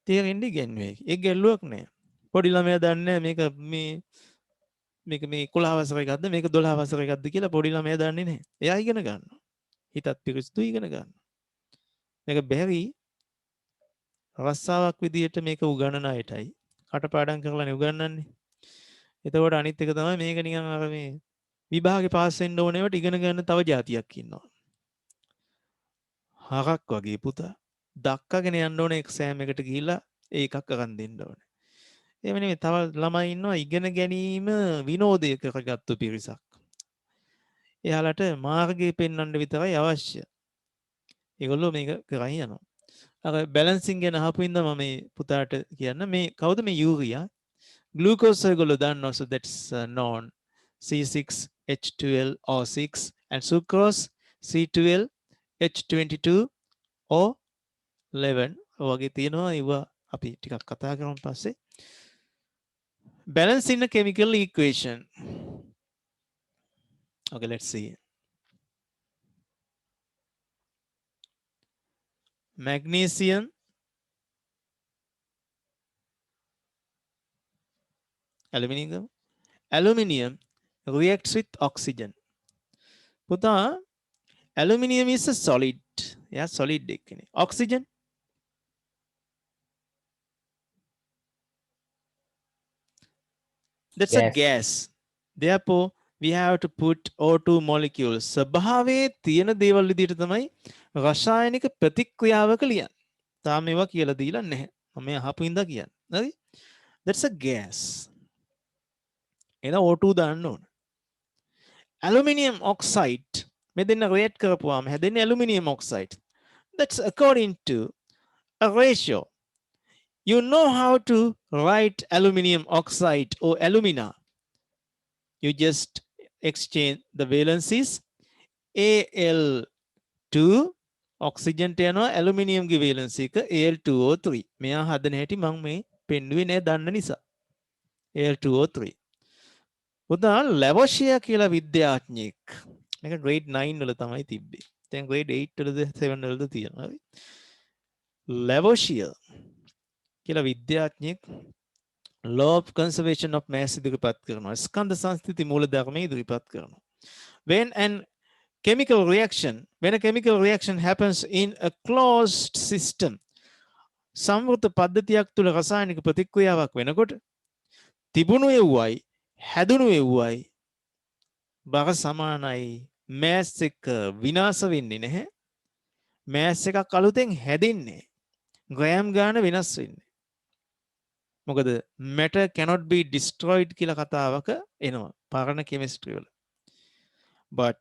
තේරෙන්න ඉගෙනුවේ ඒක ගැල්ලුවක් නෑ පොඩි ළමයා දන්නේ මේක මේ 11 වසර එකක්ද මේක 12 වසර එකක්ද කියලා පොඩි ළමයා දන්නේ නැහැ එයා ඉගෙන ගන්නවා හිතත් පිරිසිදු ඉගෙන ගන්න. මේක බැරි රස්සාවක් විදියට මේක උගන්වන අයටයි කටපාඩම් කරලානේ උගන්වන්නේ. එතකොට අනිත් එක තමයි මේක නිකන් අර මේ විභාගේ පාස් වෙන්න ඕනේවට ඉගෙන ගන්න තව જાතියක් ඉන්නවා. හරක් වගේ පුතා. දක්කගෙන යන්න ඕනේ එක්සෑම් එකට ගිහිල්ලා ඒකක් අරන් දෙන්න ඕනේ. එහෙම නෙමෙයි තව ළමයි ඉන්නවා ඉගෙන ගැනීම විනෝදය කරගත්තු පිරිසක්. එයාලට මාර්ගය පෙන්වන්න විතරයි අවශ්‍ය. ඒගොල්ලෝ මේක කරන් යනවා. අර බැලන්සින් ගැන අහපු ඉඳන් මම මේ පුතාට කියන්න මේ කවුද මේ යූරියා? ග්ලූකෝස් ඒගොල්ලෝ දන්නවා so that's known C6H12O6 and sucrose C12H22O11 වගේ තියෙනවා ඒවා අපි ටිකක් කතා කරමු පස්සේ. Balance in a chemical equation. Okay, let's see. Magnesium, aluminium reacts with oxygen. Puta, aluminium is a solid. Yeah, solid. Oxygen. That's a gas. Therefore, we have to put O2 molecules. ස්වභාවයේ තියෙන දේවල් විදිහට තමයි රසායනික ප්‍රතික්‍රියාවක ලියන්නේ. තාම මේවා කියලා දීලා නැහැ. මම අහපු ඉඳලා කියන්නේ. හරි? That's a gas. එහෙනම් O2 දාන්න ඕන. Aluminium oxide මෙතන react කරපුවාම හැදෙන්නේ aluminium oxide. That's according to a ratio. You know how to write aluminium oxide or alumina. You just exchange the valencies. Al2 oxygen යනවා aluminium ගේ valency එක Al2O3. මෙයා හදන හැටි මම මේ පෙන්නුවේ නෑ දන්න නිසා. Al2O3. උදා ලැවොෂියා කියලා විද්‍යාඥයෙක්. මේක grade 9 වල තමයි තිබ්බේ. දැන් grade 8 වලද 7 වලද තියෙනවා. හරි. ලැවොෂියා කියලා විද්‍යාඥයෙක් law of conservation of mass ඉදිරිපත් කරනවා. ස්කන්ධ සංස්ථිති මූලධර්මයේ ඉදිරිපත් කරනවා. When a chemical reaction happens in a closed system, සම්වෘත පද්ධතියක් තුළ රසායනික ප්‍රතික්‍රියාවක් වෙනකොට තිබුණු එව්වයි හැදුණු එව්වයි බර සමානයි. mass එක විනාශ වෙන්නේ නැහැ. mass එකක් අලුතෙන් හැදෙන්නේ. ග්‍රෑම් ගාන වෙනස් වෙන්නේ. මොකද matter cannot be destroyed කියලා කතාවක එනවා පරණ chemistry වල. But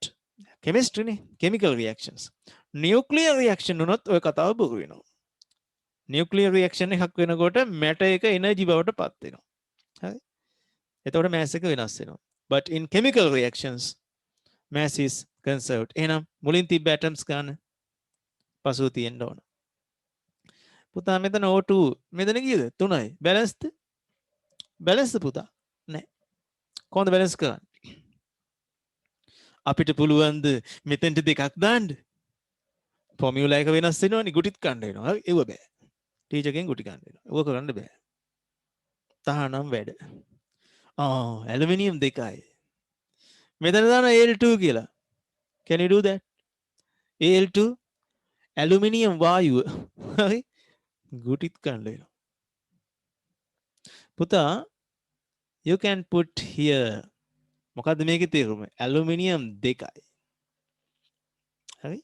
chemistry නේ chemical reactions. Nuclear reaction උනොත් ඔය කතාව බොරු වෙනවා. Nuclear reaction එකක් වෙනකොට matter එක energy බවට පත් වෙනවා. හරි. එතකොට mass එක වෙනස් වෙනවා. But in chemical reactions mass is conserved. එහෙනම් මුලින් තිබ්බ atoms ගන්න පසුව තියෙන්න ඕන. පුතා මෙතන O2 මෙතන කීයද 3යි බැලන්ස්ද පුතා නෑ කොහොමද බැලන්ස් කරන්නේ අපිට පුළුවන්ද මෙතෙන්ට දෙකක් දාන්න? ෆෝමියුලා එක වෙනස් වෙනවනේ ගුටිත් කන්න වෙනවා. හරි ඒව බෑ. ටීචර්ගෙන් ගුටි කන්න වෙනවා. ඕක කරන්න බෑ. තහනම් වැඩ. ඇලුමිනියම් දෙකයි. මෙතන දාන Al2 කියලා. Can you do that? Al2 aluminium වායුව. හරි ගුටිත් කන්න වෙනවා. පුතා you can put here මොකද්ද මේකේ තේරුම? ඇලුමිනියම් දෙකයි. හරි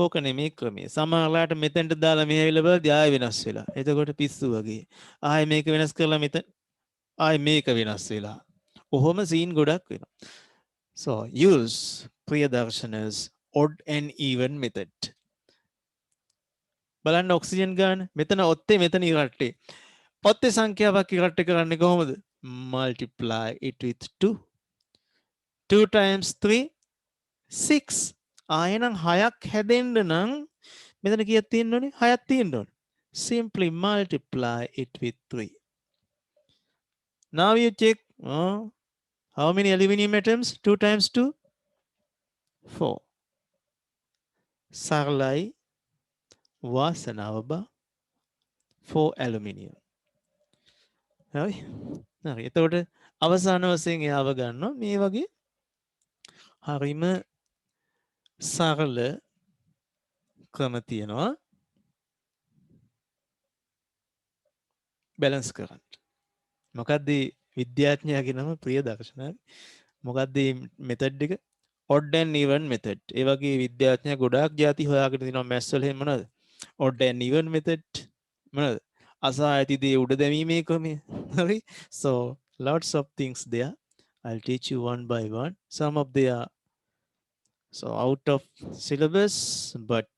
ඕක නෙමේ ක්‍රමය. සමහරලාට මෙතෙන්ට දාලා මෙහෙ ඇවිල්ලා බලද්දී ආයෙ වෙනස් වෙලා. එතකොට පිස්සු වගේ. ආයෙ මේක වෙනස් කරලා මෙතන ආයෙ මේක වෙනස් වෙලා. ඔහොම සීන් ගොඩක් වෙනවා. So use Priyadarshan's odd and even method. බලන්න ඔක්සිජන් ගන්න. මෙතන ඔත්තේ මෙතන ඉරට්ටේ. ඔත්තේ සංඛ්‍යාවක් ඉරට්ට කරන්නේ කොහොමද? Multiply it with 2. 2 times 3 6. ආයෙනම් 6ක් හැදෙන්න නම් මෙතන කීයක් තියෙන්න ඕනේ? 6ක් තියෙන්න ඕනේ. Simply multiply it with 3. Now you check how many aluminum atoms? 2 times 2 4. සරලයි වාසනාව බා 4 aluminium. හරි. හරි. එතකොට අවසාන වශයෙන් එයාව ගන්නවා මේ වගේ හරිම සරල ක්‍රම තියෙනවා බැලන්ස් කරන්න. මොකක්ද විද්‍යාඥයාගේ නම ප්‍රියදර්ශන. මොකක්ද මෙතඩ් එක? odd and even method. ඒ වගේ විද්‍යාඥයා ගොඩාක් ಜಾති හොයාගෙන තිනවා මැත්ස් වල. එහෙම මොනවද? odd and even method මොනවද? අසා ඇති දේ උඩ දැමීමේ ක්‍රමය. හරි. So lots of things there. I'll teach you one by one. Some of they are so out of syllabus, but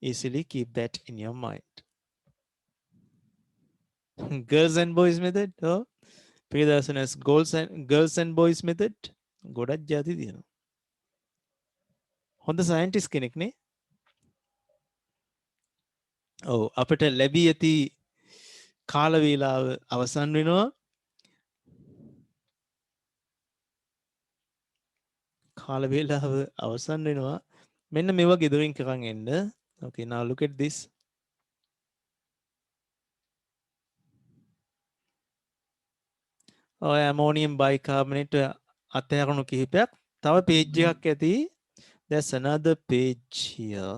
easily keep that in your mind. Girls and boys method. Oh, Priyadarshan's girls and boys method. ගොඩක් ಜಾති තියෙනවා. හොඳ scientist කෙනෙක් නේ. ඔව් අපිට ලැබී ඇති කාල වේලාව අවසන් වෙනවා. කාල වේලාව අවසන් වෙනවා. මෙන්න මේවා ගෙදරින් කරන් එන්න. Okay, now look at this. ඔය ammonium bicarbonate අතහැරුණු කිහිපයක්. තව page එකක් ඇති. There's another page here.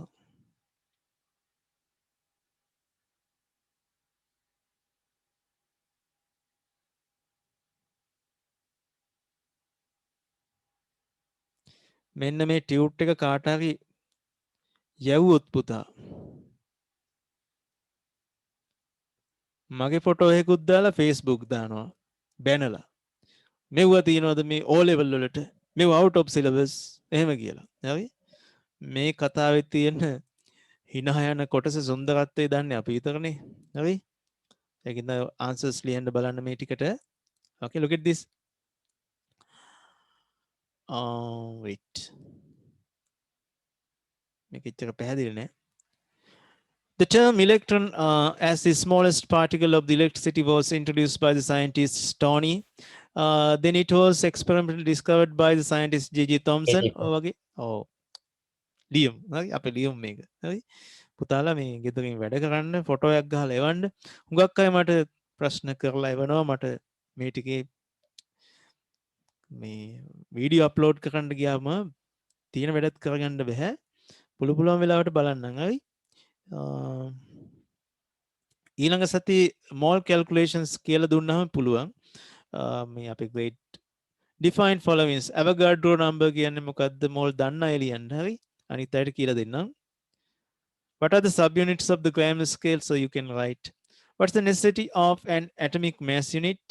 මෙන්න මේ ටියුට් එක කාට හරි යවුවොත් පුතා මගේ ෆොටෝ එකකුත් දාලා Facebook දානවා බැනලා මෙව්ව තියනවද මේ O level වලට මෙව් out of syllabus එහෙම කියලා. හරි මේ කතාවේ තියෙන හිනා යන කොටස සුන්දරත්වය දන්නේ අපි විතරනේ. හරි ඒකින්ද answers ලියන්න බලන්න මේ ටිකට. Okay, look at this. Wait. Make it පැහැදිලි නෑ. The term electron as the smallest particle of the electricity was introduced by the scientist Stoney. Then it was experimentally discovered by the scientist J.J. Thomson. Okay. Oh, Liam. හරි අපේ ලියම් මේක. හරි පුතාලා මේ ගෙදරින් වැඩ කරන්න ෆොටෝ එකක් ගහලා එවන්න. හුඟක් අය මට ප්‍රශ්න කරලා එවනවා මට මේ ටිකේ මේ වීඩියෝ අප්ලෝඩ් කරන්න ගියාම තියෙන වැඩත් කරගන්න බෑ. පුළුවන් වෙලාවට බලන්නම්. හරි ඊළඟ සති mole calculations කියලා දුන්නාම පුළුවන්. මේ අපේ grade define followings Avogadro number කියන්නේ මොකද්ද? mole දන්න අය ලියන්න. හරි අනිත් අයට කියලා දෙන්නම්. What are the subunits of the gram scale? So you can write. What's the necessity of an atomic mass unit?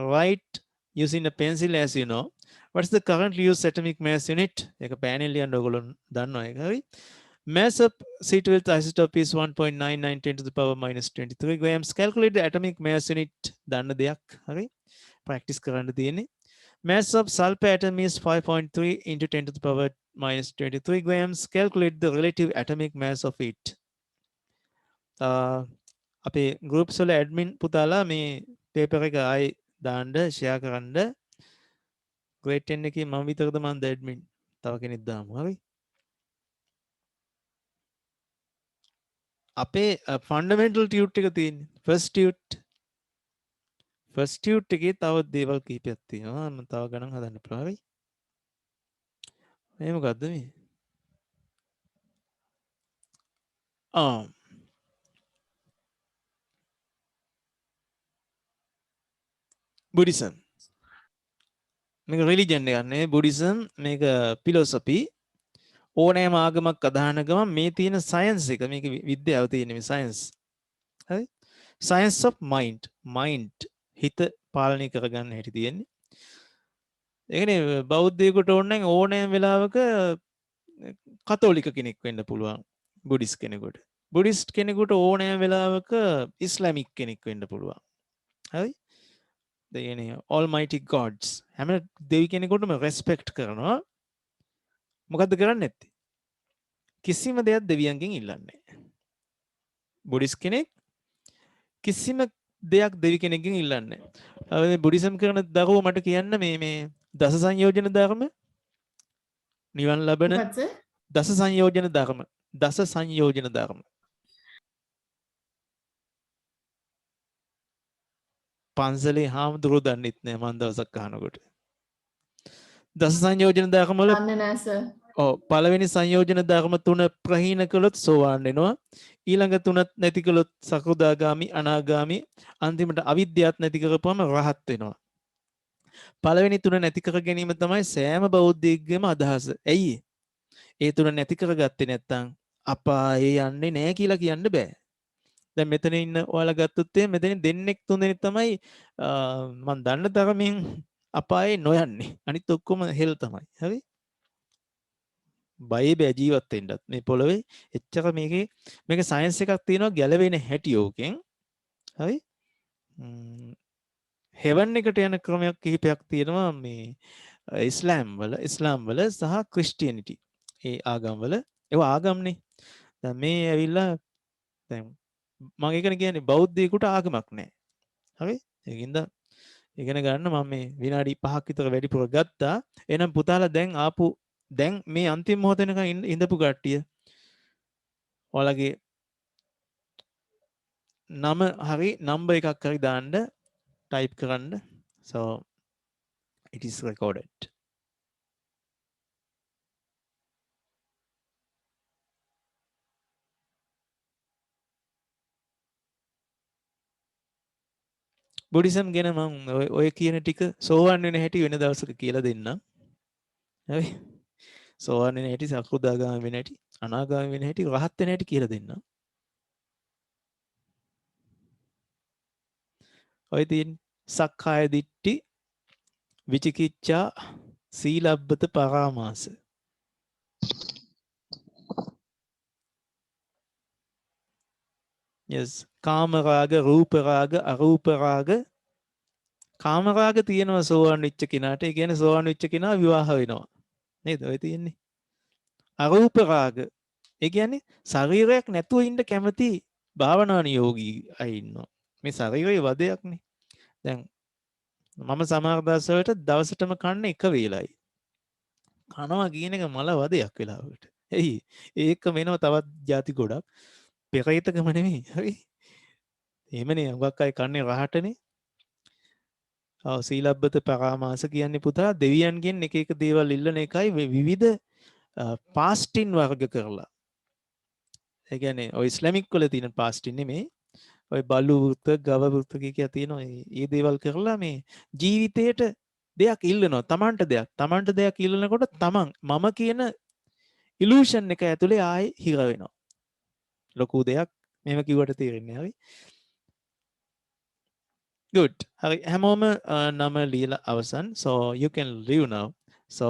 Write using a pencil, as you know. What's the currently used atomic mass unit? එක panel ලියන්න ඔයගොල්ලෝ දන්නවා ඒක. හරි mass of C12th isotope is 1.99 10 to the power minus 23 grams. Calculate the atomic mass unit. දන්න දෙයක්. හරි practice කරන්න තියෙන්නේ. Mass of sulfur atom is 5.3 into 10 to the power minus 23 grams. Calculate the relative atomic mass of it. අපේ groups වල admin පුතාලා මේ paper එක ආයි දාන්න ෂෙයා කරන්න. grade 10 එකේ මම විතරද මන්ද ඇඩ්මින්. තව කෙනෙක් දාමු. හරි. අපේ ෆන්ඩමෙන්ටල් ටියුට් එක තියෙන්නේ. ෆස්ට් ටියුට් එකේ තව දේවල් කීපයක් තියෙනවා. මම තව ගණන් හදන්න පුළුවන්. හරි. මේ මොකද්ද මේ? බුද්දිසම්. මේක රිලිජන් එකක් නෙවෙයි. බුද්දිසම් මේක ෆිලොසොෆි. ඕනෑම ආගමක් අදහන ගමන් මේ තියෙන සයන්ස් එක මේක විද්‍යාව තියෙන මේ සයන්ස්. හරි. සයන්ස් ඔෆ් මයින්ඩ් හිත පාලනය කරගන්න හැටි තියෙන්නේ. ඒ කියන්නේ බෞද්ධයෙකුට ඕනනම් ඕනෑම වෙලාවක කතෝලික කෙනෙක් වෙන්න පුළුවන්. බුද්දිස් කෙනෙකුට. බුද්දිස්ට් කෙනෙකුට ඕනෑම වෙලාවක ඉස්ලාමික් කෙනෙක් වෙන්න පුළුවන්. හරි. ඒ කියන්නේ Almighty Gods හැම දෙවි කෙනෙකුටම රෙස්පෙක්ට් කරනවා. මොකද්ද කරන්නේ නැත්තේ? කිසිම දෙයක් දෙවියන්ගෙන් ඉල්ලන්නේ නැහැ. බුද්දිස් කෙනෙක් කිසිම දෙයක් දෙවි කෙනෙක්ගෙන් ඉල්ලන්නේ නැහැ. බුද්දිසම් කරන දරුවෝ මට කියන්න මේ දස සංයෝජන ධර්ම නිවන් ලබන දස සංයෝජන ධර්ම පන්සලේ හාමුදුරුවෝ දන්නෙත් නෑ මන් දවසක් අහනකොට. දස සංයෝජන ධර්ම වල දන්නේ නැහැ සර්. පළවෙනි සංයෝජන ධර්ම තුන ප්‍රහීන කළොත් සෝවාන් වෙනවා. ඊළඟ තුනත් නැති කළොත් සකෘදාගාමි අනාගාමි අන්තිමට අවිද්‍යාවත් නැති කරපුවම රහත් වෙනවා. පළවෙනි තුන නැති කර ගැනීම තමයි සෑම බෞද්ධයෙක්ගේම අදහස. ඇයි? ඒ තුන නැති කරගත්තේ නැත්නම් අපායේ යන්නේ නැහැ කියලා කියන්න බෑ. දැන් මෙතන ඉන්න ඔයාලා ගත්තොත් මෙතන දෙන්නෙක් තුන්දෙනෙක් තමයි මම දන්න තරමින් අපායේ නොයන්නේ. අනිත් ඔක්කොම හෙල් තමයි. හරි? බයේ බෑ ජීවත් වෙන්නත් මේ පොළවේ එච්චර මේක සයන්ස් එකක් තියෙනවා ගැලවෙන හැටි ඕකෙන්. හරි? හෙවන් එකට යන ක්‍රමයක් කිහිපයක් තියෙනවා මේ ඉස්ලාම් වල සහ ක්‍රිස්ටියනිටි ඒ ආගම් වල. ඒවා ආගම්නේ. දැන් මේ ඇවිල්ලා දැන් මම ඒකනේ කියන්නේ බෞද්ධයෙකුට ආගමක් නැහැ. හරි? ඒකින්ද ඉගෙන ගන්න මම මේ විනාඩි 5ක් විතර වැඩිපුර ගත්තා. එහෙනම් පුතාලා දැන් මේ අන්තිම මොහොත වෙනකන් ඉඳපු කට්ටිය ඔයාලගේ නම හරි නම්බර් එකක් හරි දාන්න type කරන්න. So it is recorded. Buddhism ගැන මම ඔය කියන ටික සෝවන් වෙන හැටි වෙන දවසක කියලා දෙන්නම්. හරි? සෝවන් වෙන හැටි, සකෘදාගාමී වෙන හැටි, අනාගාමී වෙන හැටි, රහත් වෙන හැටි කියලා දෙන්නම්. ඔය තියෙන සක්කාය දිට්ඨි, විචිකිච්ඡා, සීලබ්බත පරාමාස. yes කාම රාග, රූප රාග, අරූප රාග. කාම රාග තියෙනවා සෝවන් වෙච්ච කෙනාට. ඒ කියන්නේ සෝවන් වෙච්ච කෙනා විවාහ වෙනවා. නේද? ඔය තියෙන්නේ. අරූප රාග. ඒ කියන්නේ ශරීරයක් නැතුව ඉන්න කැමති භාවනානුයෝගී අය ඉන්නවා. මේ ශරීරයේ වදයක්නේ. දැන් මම සමහර දවස්වලට දවසටම කන්න එක වේලයි. කනවා කියන එක මල වදයක් වෙලාවකට. එයි ඒක වෙනව තවත් ಜಾති ගොඩක්. පෙරේතකම නෙමෙයි. හරි? එහෙමනේ හුඟක් අය කන්නේ රහටනේ. සීලබ්බත පරාමාස කියන්නේ පුතා දෙවියන්ගෙන් එක එක දේවල් ඉල්ලන එකයි විවිධ පාස්ටින් වර්ග කරලා. ඒ කියන්නේ ඔය ඉස්ලාමික් වල තියෙන පාස්ටින් නෙමෙයි. ඔය බලු වෘත, ගව වෘත කිය තියෙනවා. මේ දේවල් කරලා මේ ජීවිතේට දෙයක් ඉල්ලනවා. තමන්ට දෙයක් ඉල්ලනකොට මම කියන ඉලූෂන් එක ඇතුලේ ආයේ හිර වෙනවා. ලොකු දෙයක් මේව කිව්වට තේරෙන්නේ. හරි? good. හරි හැමෝම නම ලියලා අවසන්. So you can leave now. So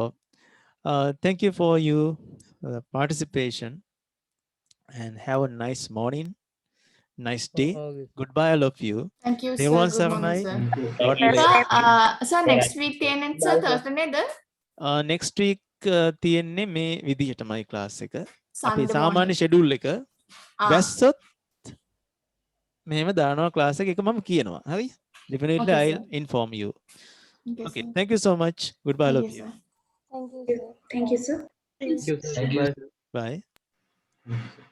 thank you for your participation and have a nice morning, nice day. Goodbye all of you. Thank you sir. Dewan Good morning Saranai. sir. God bless. Sir next week තියෙන්නේ sir Thursday නේද? next week තියෙන්නේ මේ විදිහටමයි class එක. අපි Sunday සාමාන්‍ය morning. schedule එක වැස්සොත් මෙහෙම දානවා class එක මම කියනවා. හරි? Definitely, Okay, I'll sir. inform you. Okay, Okay, sir. thank you so much. Goodbye, Thank love you, you. sir. Thank you, sir. Thank you, sir. Thank you, sir. Thank you. Bye. Thank you.